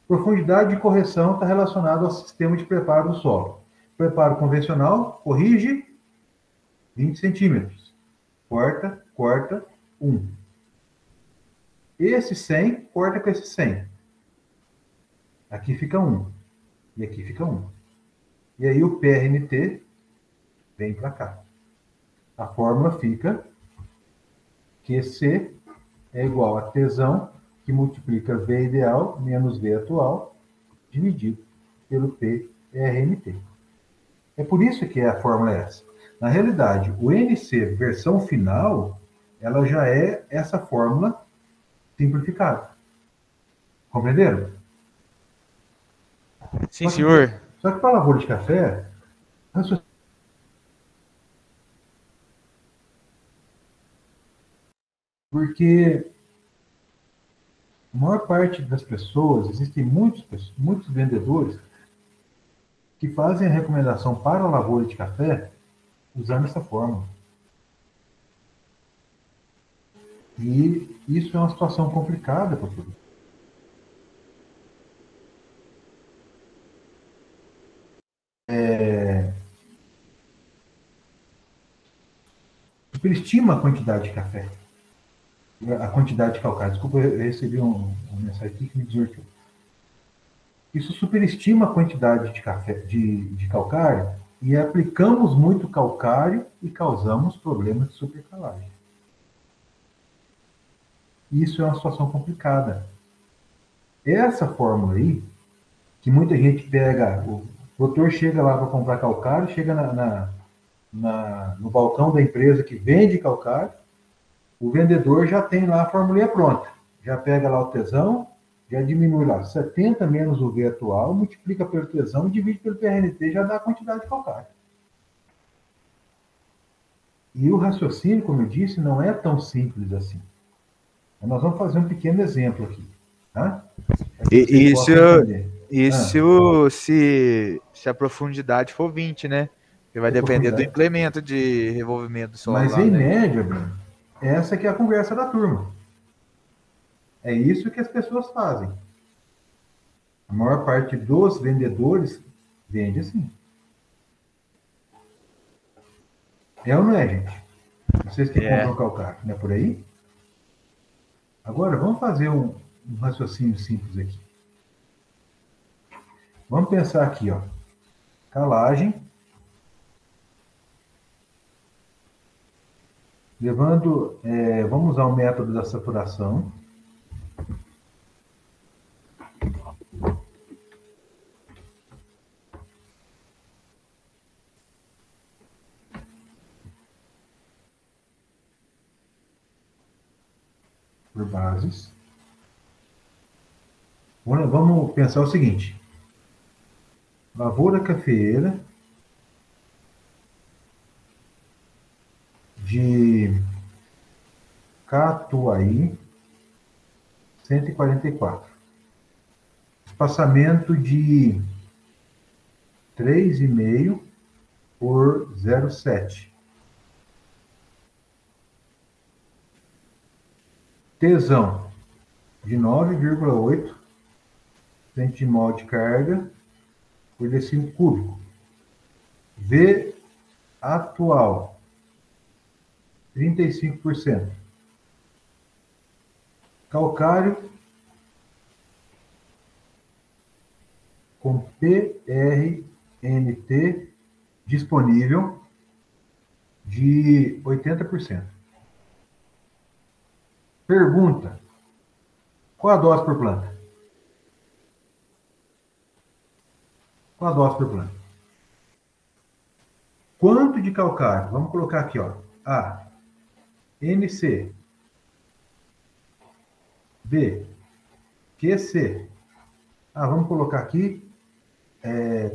Profundidade de correção está relacionado ao sistema de preparo do solo. Preparo convencional, corrige 20 centímetros. Corta, 1. Esse 100, corta com esse 100. Aqui fica 1. E aqui fica 1. E aí o PRNT vem para cá. A fórmula fica QC é igual a tesão que multiplica V ideal menos V atual dividido pelo PRNT. É por isso que a fórmula é essa. Na realidade, o NC versão final ela já é essa fórmula simplificada. Compreenderam? Sim, senhor. Só que para a lavoura de café, porque a maior parte das pessoas, existem muitos vendedores que fazem a recomendação para a lavoura de café usando essa fórmula. E isso é uma situação complicada para o produtor. Superestima a quantidade de café, a quantidade de calcário. Desculpa, eu recebi uma mensagem aqui que me desortou. Isso superestima a quantidade de café, de calcário, e aplicamos muito calcário e causamos problemas de supercalagem. Isso é uma situação complicada. Essa fórmula aí, que muita gente pega, o produtor chega lá para comprar calcário, chega no balcão da empresa que vende calcário, o vendedor já tem lá a formulinha pronta. Já pega lá o tesão, já diminui lá 70 menos o V atual, multiplica pelo tesão, divide pelo PRNT, já dá a quantidade de calcário. E o raciocínio, como eu disse, não é tão simples assim. Nós vamos fazer um pequeno exemplo aqui. Tá? Isso se a profundidade for 20, né? Porque vai depender do implemento de revolvimento do solo. Mas em média, Bruno, essa que é a conversa da turma. É isso que as pessoas fazem. A maior parte dos vendedores vende assim. É ou não é, gente? Vocês que compram calcário, não é por aí? Agora, vamos fazer um raciocínio simples aqui. Vamos pensar aqui, ó. Calagem. Vamos usar o método da saturação. Por bases. Vamos pensar o seguinte. Lavoura cafeeira de Catuaí, 144. Espaçamento de 3,5 por 0,7. Tesão de 9,8 centimol de carga por decímetro cúbico. V atual, 35%. Calcário com PRNT disponível de 80%. Pergunta: qual a dose por planta? Qual a dose por planta? Quanto de calcário? Vamos colocar aqui, ó. A, NC, B, QC. Vamos colocar aqui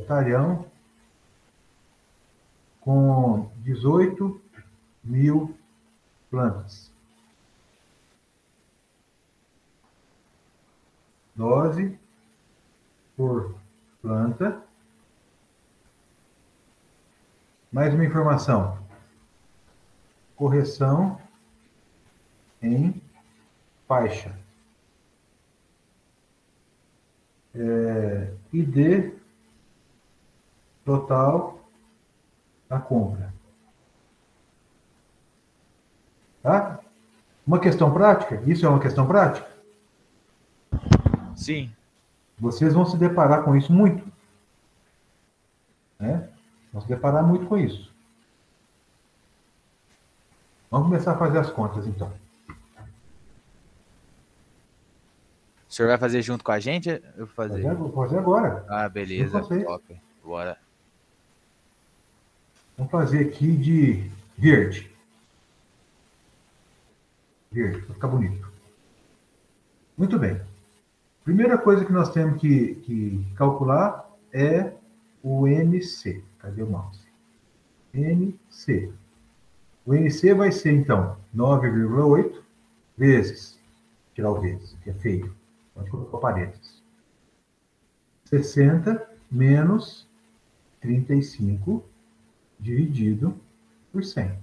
talhão com 18 mil plantas. Dose por planta. Mais uma informação. Correção em faixa. ID total da compra. Tá? Uma questão prática? Isso é uma questão prática? Sim. Vocês vão se deparar com isso muito. Né? Vão se deparar muito com isso. Vamos começar a fazer as contas, então. O senhor vai fazer junto com a gente? Eu vou fazer. Vou fazer agora. Beleza. Top. Bora. Vamos fazer aqui de verde. Verde, para ficar bonito. Muito bem. Primeira coisa que nós temos que calcular é o NC. Cadê o mouse? NC. O NC vai ser, então, 9,8 vezes, tirar o vezes, que é feio, pode colocar parênteses, 60 menos 35 dividido por 100.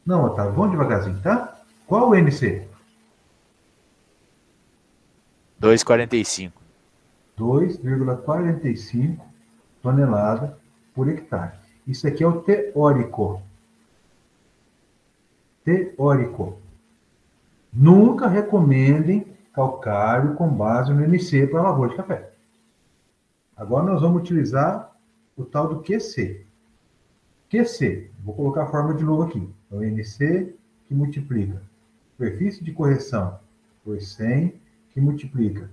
Não, Otávio, vamos devagarzinho, tá? Qual o NC? 2,45. 2,45 tonelada por hectare. Isso aqui é o teórico. Teórico. Nunca recomendem calcário com base no NC para lavoura de café. Agora nós vamos utilizar o tal do QC. QC, vou colocar a forma de novo aqui. É o NC que multiplica superfície de correção por 100, que multiplica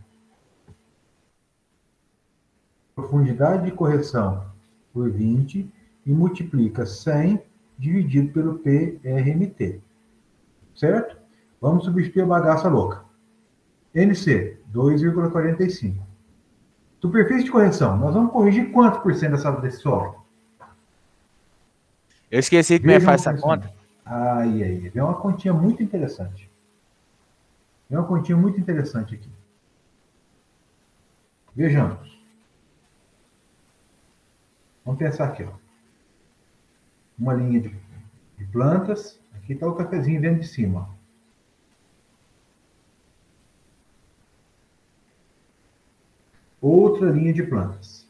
profundidade de correção por 20 e multiplica 100 dividido pelo PRMT. Certo? Vamos substituir a bagaça louca. NC, 2,45. Superfície de correção, nós vamos corrigir quanto por cento desse solo? Eu esqueci como é que faz essa conta. Aí. Vem uma continha muito interessante. Vem uma continha muito interessante aqui. Vejamos. Vamos pensar aqui, ó. Uma linha de plantas. Aqui está o cafezinho vendo de cima, ó. Outra linha de plantas.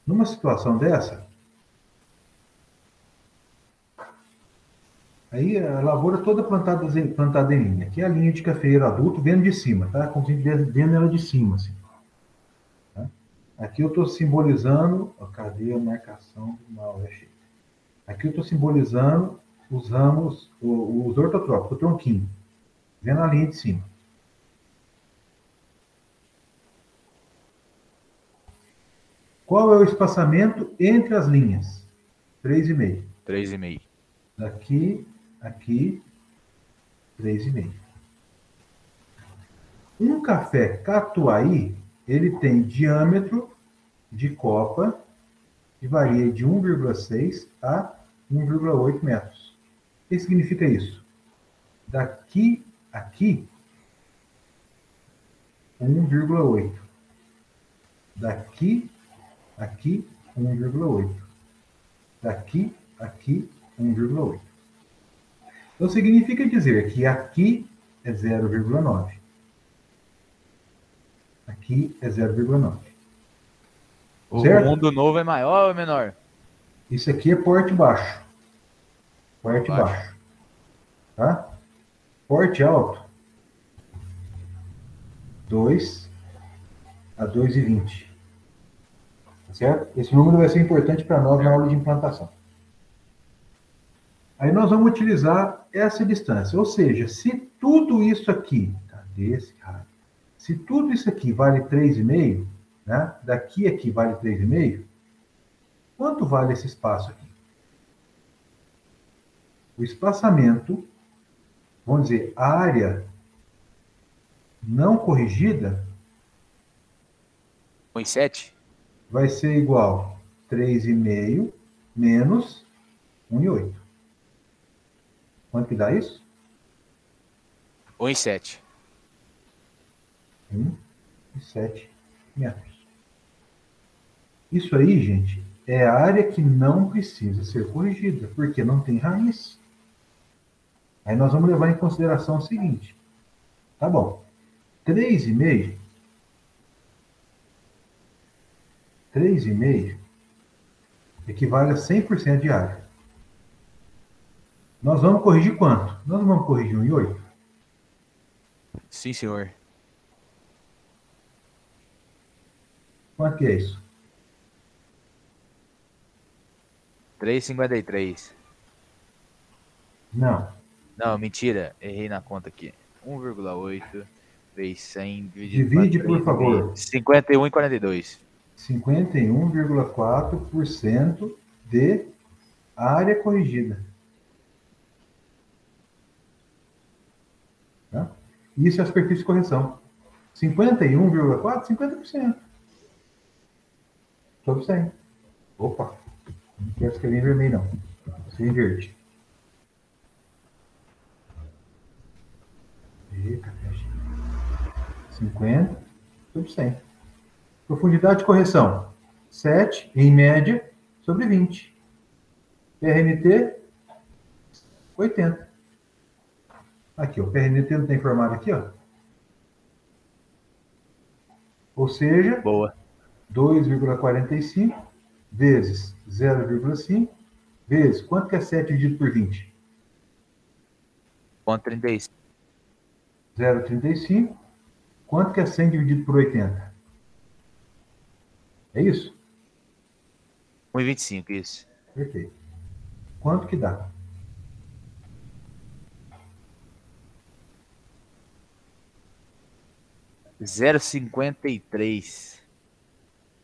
Numa situação dessa, aí a lavoura toda plantada em linha. Aqui é a linha de cafeeiro adulto vendo de cima, tá? Como se a gente vendo ela de cima, assim. Tá? Aqui eu estou simbolizando... Cadê a marcação? Não, é cheio. Aqui eu estou simbolizando os ramos, os ortotrópicos, o tronquinho, vendo a linha de cima. Qual é o espaçamento entre as linhas? 3,5. 3,5. Daqui, aqui, 3,5. Um café Catuai, ele tem diâmetro de copa que varia de 1,6 a 1,8 metros. O que significa isso? Daqui, aqui, 1,8. Daqui, aqui, 1,8. Daqui, aqui, 1,8. Então, significa dizer que aqui é 0,9. Aqui é 0,9. O Certo? mundo novo é maior ou menor? Isso aqui é porte baixo. Porte baixo. Tá? Porte alto. 2 a 2,20. Certo? Esse número vai ser importante para nós na aula de implantação. Aí nós vamos utilizar essa distância. Ou seja, se tudo isso aqui... Cadê esse cara? Se tudo isso aqui vale 3,5, né? Daqui a aqui vale 3,5, quanto vale esse espaço aqui? O espaçamento, vamos dizer, a área não corrigida 1,7? vai ser igual a 3,5 menos 1,8. Quanto que dá isso? 1,7. 1,7 metros. Isso aí, gente, é a área que não precisa ser corrigida, porque não tem raiz. Aí nós vamos levar em consideração o seguinte. Tá bom. 3,5 equivale a 100% de área. Nós vamos corrigir quanto? Nós não vamos corrigir 1,8? Sim, senhor. Quanto que é isso? 3,53. Não. Não, mentira. Errei na conta aqui. 1,8 vezes 100 Divide, por favor. 51,42. 51,4% de área corrigida. Tá? Isso é a superfície de correção. 51,4%, 50%. Sobre 100. Opa, não quero escrever em vermelho, não. Você inverte. Eita, 50 sobre 100. Profundidade de correção. 7, em média, sobre 20. PRNT, 80. Aqui, o PRNT não tem formado aqui, ó. Ou seja, Boa. 2,45 vezes 0,5 vezes, quanto que é 7 dividido por 20? 0,35. 0,35. Quanto que é 100 dividido por 80? É isso? 1,25, isso. Perfeito. Quanto que dá? Zero 53.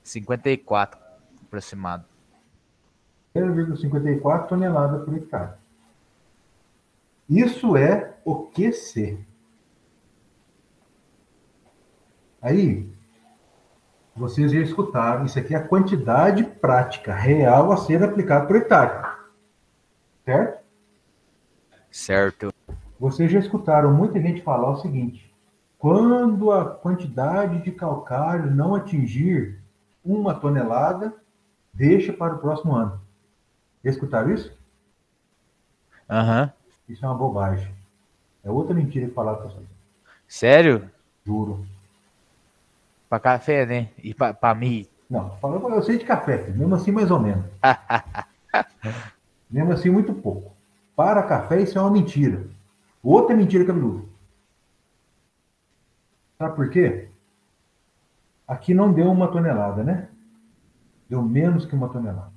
54 aproximado. 0,54 toneladas por hectare. Isso é o QC. Aí, vocês já escutaram, isso aqui é a quantidade prática, real, a ser aplicada por hectare. Certo? Certo. Vocês já escutaram muita gente falar o seguinte: quando a quantidade de calcário não atingir 1 tonelada, deixa para o próximo ano. Já escutaram isso? Aham. Isso é uma bobagem. É outra mentira que falaram para vocês. Sério? Juro. Pra café, né? E pra mim. Não, falando, eu sei de café, filho. Mesmo assim, mais ou menos. Mesmo assim, muito pouco. Para café, isso é uma mentira. Outra mentira cabeluda. Sabe por quê? Aqui não deu 1 tonelada, né? Deu menos que 1 tonelada.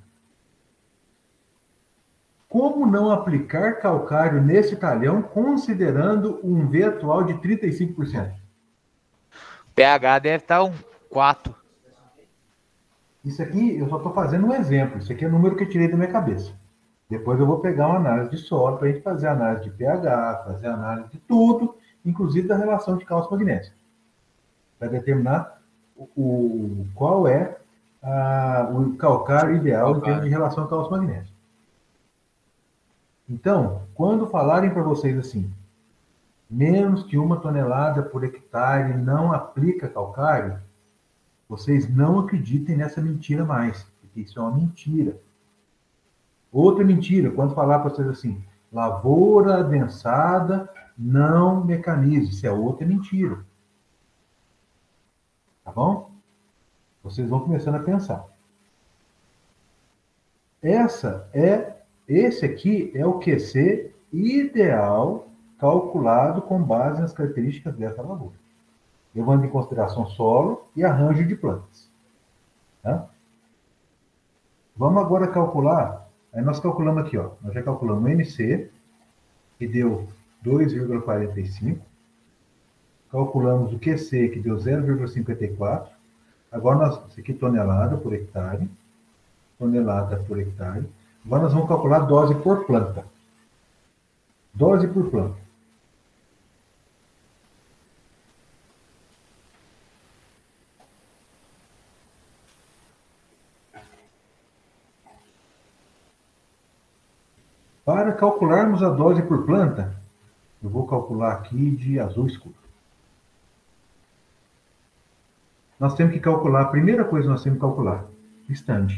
Como não aplicar calcário nesse talhão, considerando um V atual de 35%? pH deve estar 4. Isso aqui, eu só estou fazendo um exemplo. Isso aqui é o número que eu tirei da minha cabeça. Depois eu vou pegar uma análise de solo para a gente fazer análise de pH, fazer análise de tudo, inclusive da relação de cálcio e magnésio. Para determinar qual é o calcário ideal em termos de relação cálcio e magnésio. Então, quando falarem para vocês assim, menos que 1 tonelada por hectare não aplica calcário, vocês não acreditem nessa mentira mais, porque isso é uma mentira. Outra mentira, quando falar para vocês assim, lavoura adensada não mecaniza, isso é outra mentira. Tá bom? Vocês vão começando a pensar. Esse aqui é o QC ideal calculado com base nas características dessa lavoura, levando em consideração solo e arranjo de plantas. Tá? Vamos agora calcular. Aí nós calculamos aqui, ó. Nós já calculamos o NC, que deu 2,45. Calculamos o QC, que deu 0,54. Agora nós, isso aqui tonelada por hectare. Tonelada por hectare. Agora nós vamos calcular a dose por planta. Dose por planta. Para calcularmos a dose por planta, eu vou calcular aqui de azul escuro. Nós temos que calcular, a primeira coisa que nós temos que calcular, stand.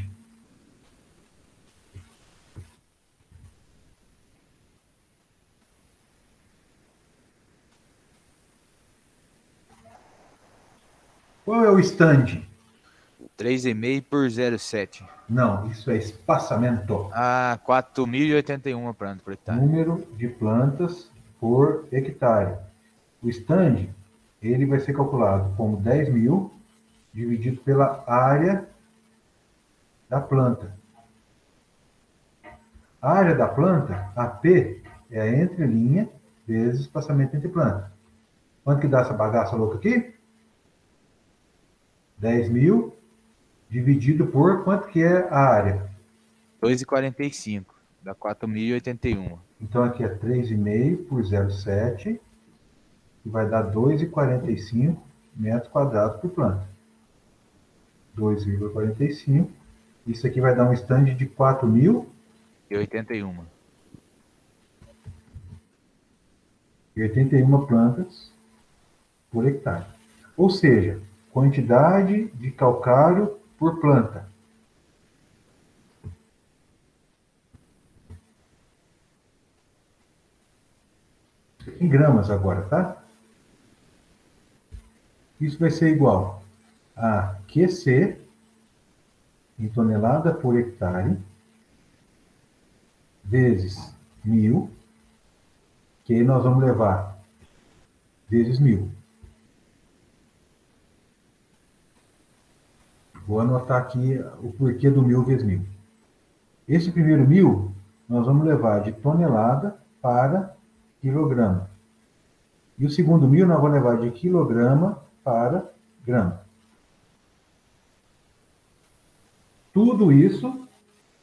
Qual é o stand? 3,5 por 0,7. Não, isso é espaçamento. 4.081 plantas por hectare. Número de plantas por hectare. O stand, ele vai ser calculado como 10.000 dividido pela área da planta. A área da planta, AP, é a entrelinha vezes espaçamento entre planta. Quanto que dá essa bagaça louca aqui? 10.000 dividido por quanto que é a área? 2,45. Dá 4.081. Então aqui é 3,5 por 0,7, que vai dar 2,45 metros quadrados por planta. 2,45. Isso aqui vai dar um stand de 4.081 plantas por hectare. Ou seja, quantidade de calcário por planta. Em gramas agora, tá? Isso vai ser igual a QC em tonelada por hectare vezes 1.000, que aí nós vamos levar vezes 1.000. Vou anotar aqui o porquê do 1.000 vezes 1.000. Esse primeiro 1.000 nós vamos levar de tonelada para quilograma. E o segundo 1.000 nós vamos levar de quilograma para grama. Tudo isso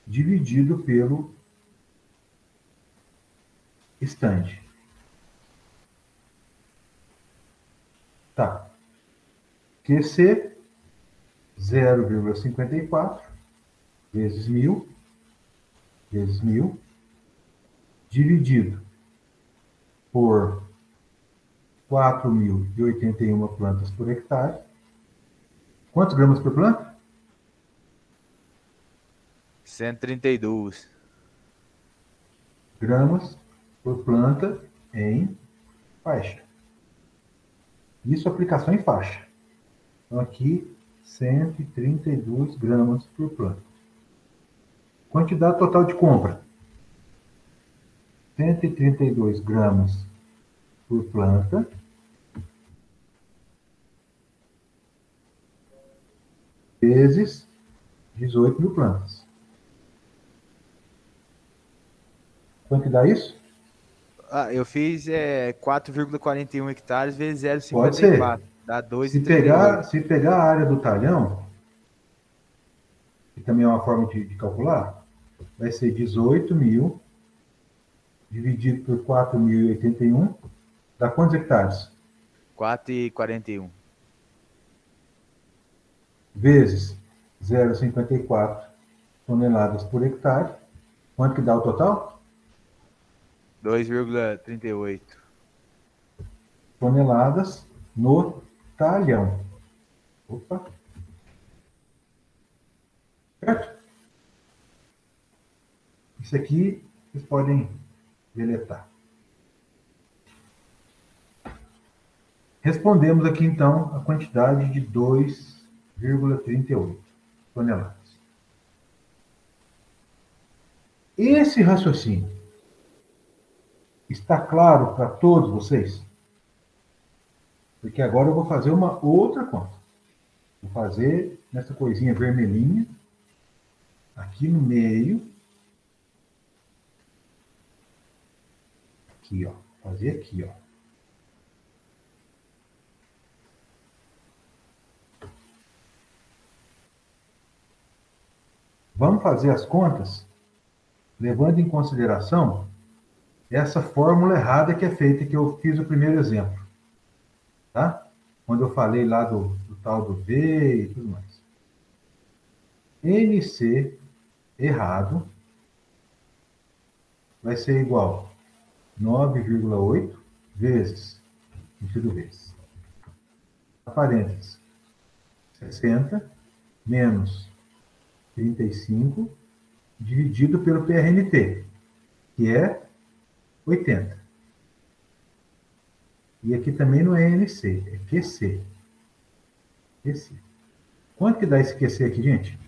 dividido pelo stand. Tá. QC 0,54 vezes 1.000 dividido por 4.081 plantas por hectare. Quantos gramas por planta? 132. Gramas por planta em faixa. Isso aplicação em faixa. Então aqui 132 gramas por planta. Quantidade total de compra. 132 gramas por planta. Vezes 18.000 plantas. Quanto que dá isso? Eu fiz 4,41 hectares vezes Pode ser. 0,54. Dá 2,38. Se pegar a área do talhão, que também é uma forma de calcular, vai ser 18.000 dividido por 4.081, dá quantos hectares? 4,41. Vezes 0,54 toneladas por hectare. Quanto que dá o total? 2,38. Toneladas no talhão. Opa. Certo? Isso aqui vocês podem deletar. Respondemos aqui então a quantidade de 2,38 toneladas. Esse raciocínio está claro para todos vocês? Porque agora eu vou fazer uma outra conta. Vou fazer nessa coisinha vermelhinha, aqui no meio. Aqui, ó. Fazer aqui, ó. Vamos fazer as contas levando em consideração essa fórmula errada que é feita, que eu fiz o primeiro exemplo. Tá? Quando eu falei lá do tal do V e tudo mais. NC errado vai ser igual a 9,8 vezes, sentido vezes, a parênteses, 60 menos 35 dividido pelo PRNT, que é 80. E aqui também não é NC, é QC. QC. Quanto que dá esse QC aqui, gente?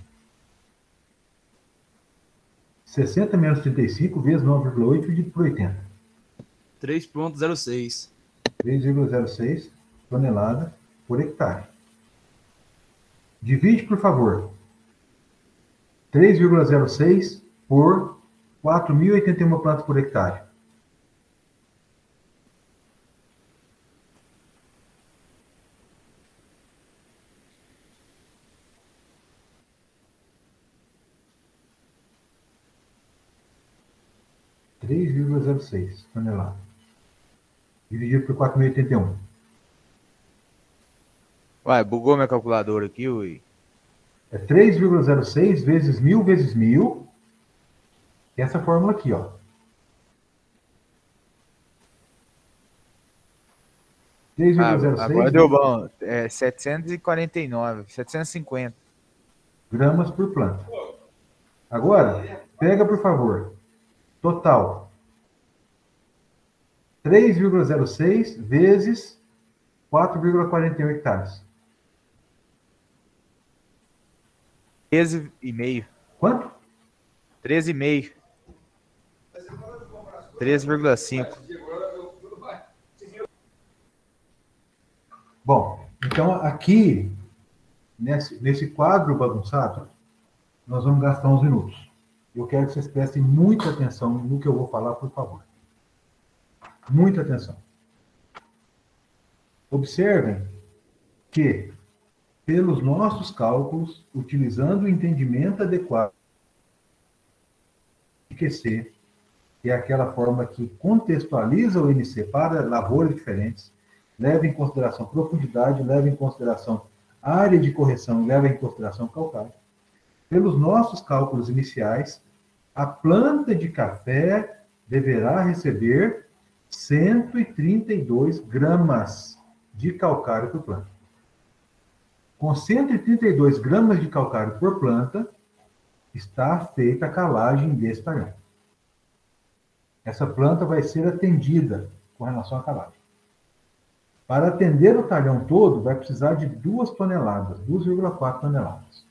60 menos 35 vezes 9,8 dividido por 80. 3,06. 3,06 tonelada por hectare. Divide, por favor. 3,06 por 4.081 plantas por hectare. 3,06 toneladas. Dividido por 4.081. Uai, bugou minha calculadora aqui, ui. É 3,06 vezes 1.000 vezes 1.000. Essa fórmula aqui, ó. Agora deu bom. É 749, 750. Gramas por planta. Agora, pega, por favor, total. 3,06 vezes 4,41 hectares. 13,5. Quanto? 13,5. 13,5. Bom, então aqui, nesse quadro bagunçado, nós vamos gastar uns minutos. Eu quero que vocês prestem muita atenção no que eu vou falar, por favor. Muita atenção. Observem que, pelos nossos cálculos, utilizando o entendimento adequado de QC, que é aquela forma que contextualiza o NC para lavouras diferentes, leva em consideração profundidade, leva em consideração área de correção, leva em consideração calcário. Pelos nossos cálculos iniciais, a planta de café deverá receber 132 gramas de calcário por planta. Com 132 gramas de calcário por planta, está feita a calagem desse talhão. Essa planta vai ser atendida com relação à calagem. Para atender o talhão todo, vai precisar de 2 toneladas, 2,4 toneladas.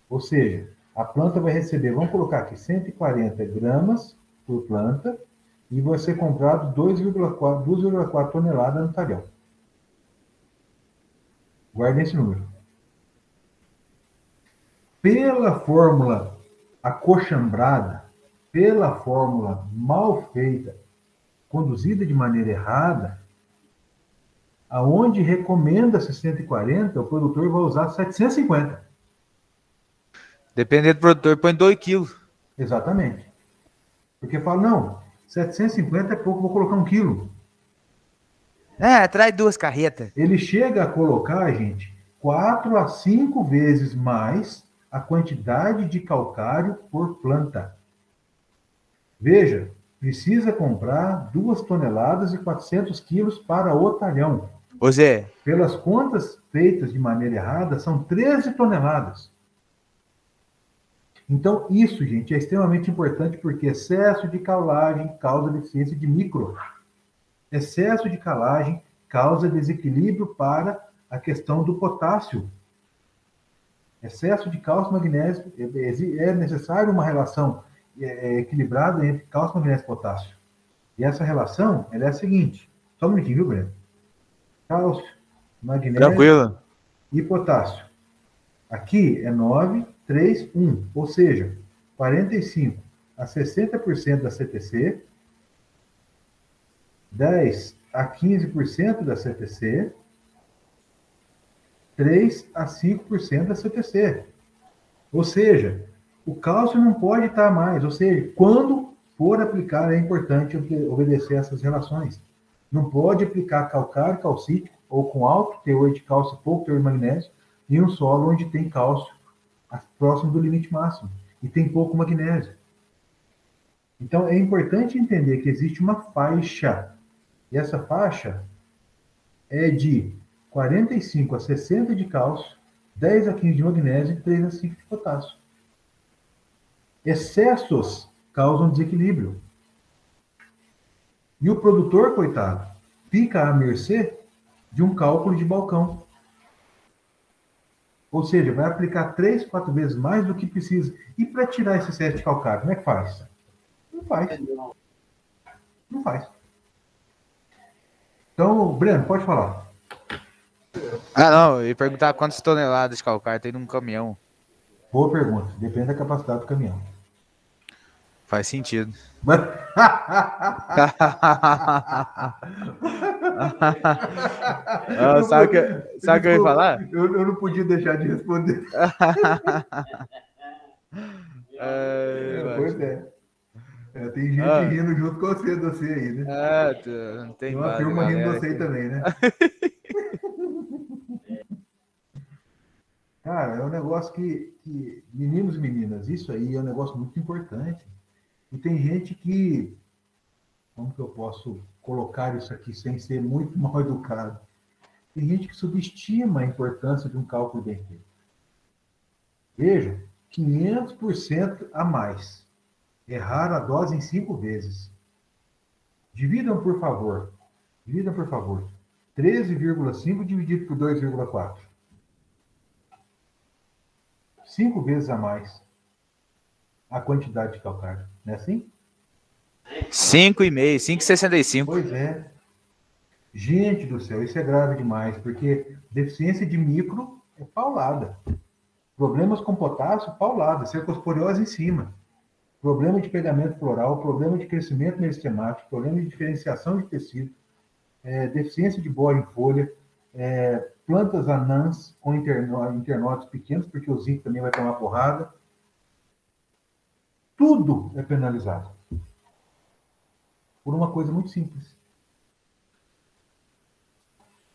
Ou seja, a planta vai receber, vamos colocar aqui, 140 gramas por planta, e vai ser comprado 2,4 toneladas no talhão. Guardem esse número. Pela fórmula acochambrada, pela fórmula mal feita, conduzida de maneira errada, aonde recomenda-se 140, o produtor vai usar 750. Dependendo do produtor, põe 2 quilos. Exatamente. Porque fala, não, 750 é pouco, vou colocar 1 quilo. Traz 2 carretas. Ele chega a colocar, gente, 4 a 5 vezes mais a quantidade de calcário por planta. Veja, precisa comprar 2 toneladas e 400 quilos para o talhão. Ô Zé. Pelas contas feitas de maneira errada, são 13 toneladas. Então, isso, gente, é extremamente importante porque excesso de calagem causa deficiência de micro. Excesso de calagem causa desequilíbrio para a questão do potássio. Excesso de cálcio e magnésio, é necessário uma relação equilibrada entre cálcio, magnésio e potássio. E essa relação, ela é a seguinte. Só um minutinho, viu, Breno? Cálcio, magnésio Tranquilo. E potássio. Aqui é 9, 3, 1. Ou seja, 45 a 60% da CTC, 10 a 15% da CTC, 3 a 5% da CTC. Ou seja, o cálcio não pode estar mais. Ou seja, quando for aplicar, é importante obedecer essas relações. Não pode aplicar calcário calcítico ou com alto teor de cálcio e pouco teor de magnésio em um solo onde tem cálcio próximo do limite máximo e tem pouco magnésio. Então, é importante entender que existe uma faixa. E essa faixa é de 45 a 60 de cálcio, 10 a 15 de magnésio e 3 a 5 de potássio. Excessos causam desequilíbrio. E o produtor, coitado, fica à mercê de um cálculo de balcão. Ou seja, vai aplicar 3, 4 vezes mais do que precisa. E para tirar esse excesso de calcário, como é que faz? Não faz. Não faz. Então, Breno, pode falar. Não, eu ia perguntar quantas toneladas de calcário tem num caminhão. Boa pergunta. Depende da capacidade do caminhão. Faz sentido. Sabe o que eu ia falar? Eu não podia deixar de responder. Pois é. Tem gente Ah. rindo junto com você aí, né? Não Tem tem uma base, turma rindo de galera. você aí também, né? Cara, é um negócio que, meninos e meninas, isso aí é um negócio muito importante. E tem gente que, como que eu posso colocar isso aqui sem ser muito mal educado? Tem gente que subestima a importância de um cálculo bem feito. Vejam, 500% a mais. Errar a dose em 5 vezes. Dividam, por favor. 13,5 dividido por 2,4. 5 vezes a mais a quantidade de calcário. Não é assim? 5,5, 5,65. Pois é. Gente do céu, isso é grave demais, porque deficiência de micro é paulada. Problemas com potássio, paulada. Cercosporiose em cima. Problema de pegamento floral, problema de crescimento meristemático, problema de diferenciação de tecido, deficiência de bora em folha, plantas anãs com internóides pequenos, porque o zinco também vai tomar porrada. Tudo é penalizado. Por uma coisa muito simples.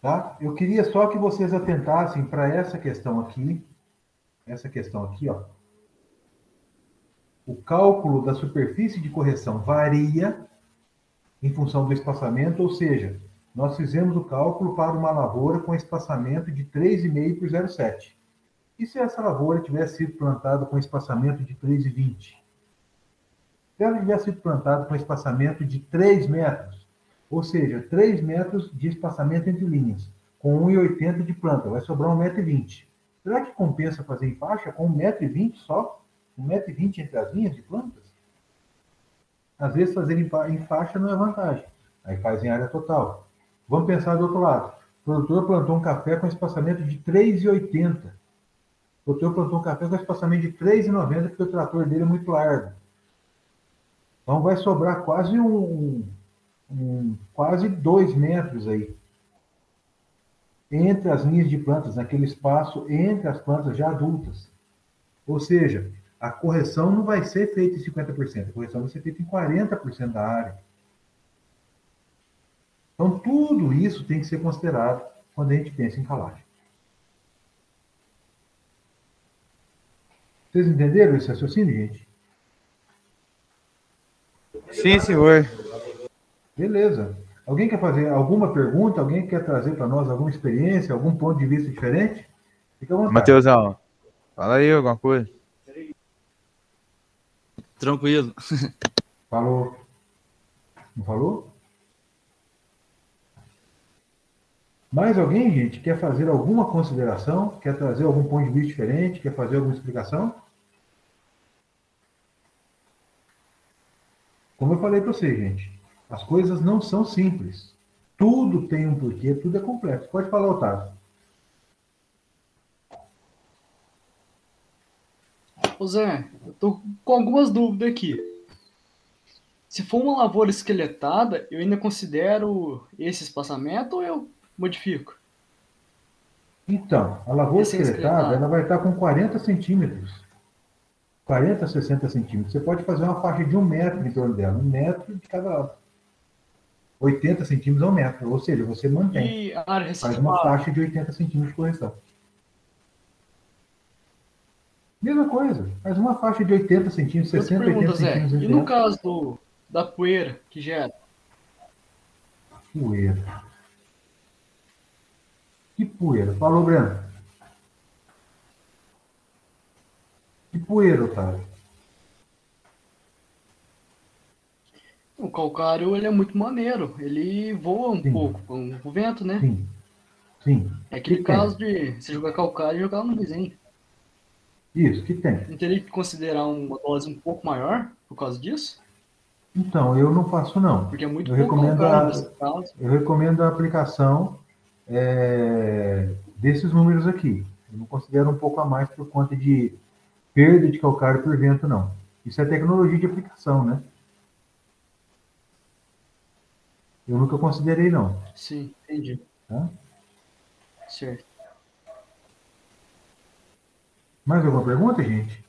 Tá? Eu queria só que vocês atentassem para essa questão aqui, ó. O cálculo da superfície de correção varia em função do espaçamento, ou seja, nós fizemos o cálculo para uma lavoura com espaçamento de 3,5 por 0,7. E se essa lavoura tivesse sido plantada com espaçamento de 3,20? Se ela tivesse sido plantada com espaçamento de 3 metros, ou seja, 3 metros de espaçamento entre linhas, com 1,80 de planta, vai sobrar 1,20 m. Será que compensa fazer em faixa com 1,20 m só? 1,20 m entre as linhas de plantas? Às vezes fazer em faixa não é vantagem. Aí faz em área total. Vamos pensar do outro lado. O produtor plantou um café com espaçamento de 3,80. O produtor plantou um café com espaçamento de 3,90 porque o trator dele é muito largo. Então vai sobrar quase quase 2 metros aí. Entre as linhas de plantas, naquele espaço entre as plantas já adultas. Ou seja, a correção não vai ser feita em 50%, a correção vai ser feita em 40% da área. Então, tudo isso tem que ser considerado quando a gente pensa em calagem. Vocês entenderam esse raciocínio, gente? Sim, senhor. Beleza. Alguém quer fazer alguma pergunta? Alguém quer trazer para nós alguma experiência, algum ponto de vista diferente? Fica à vontade. Mateusão, fala aí alguma coisa. Tranquilo. Falou. Não falou? Mais alguém, gente, quer fazer alguma consideração? Quer trazer algum ponto de vista diferente? Quer fazer alguma explicação? Como eu falei para vocês, gente, as coisas não são simples. Tudo tem um porquê, tudo é complexo. Pode falar, Otávio. Ô Zé, eu tô com algumas dúvidas aqui. Se for uma lavoura esqueletada, eu ainda considero esse espaçamento ou eu modifico? Então, a lavoura esqueletada, ela vai estar com 40 centímetros. 40 a 60 centímetros. Você pode fazer uma faixa de 1 metro em torno dela. 1 metro de cada lado. 80 centímetros a 1 metro. Ou seja, você mantém. E a área faz uma faixa de 80 centímetros de correção. Mesma coisa. Faz uma faixa de 80 centímetros, 60, 80 centímetros. E no caso da poeira que gera? Poeira. Que poeira? Falou, Breno. Que poeira, Otávio? O calcário, ele é muito maneiro. Ele voa um pouco com o vento, né? Sim. É aquele caso de você jogar calcário e jogar no vizinho. Isso, que tem. Não teria que considerar uma dose um pouco maior por causa disso? Então, eu não faço, não. Porque é muito eu pouco recomendo Eu recomendo a aplicação desses números aqui. Eu não considero um pouco a mais por conta de perda de calcário por vento, não. Isso é tecnologia de aplicação, né? Eu nunca considerei, não. Sim, entendi. Tá? Certo. Mais alguma pergunta, gente?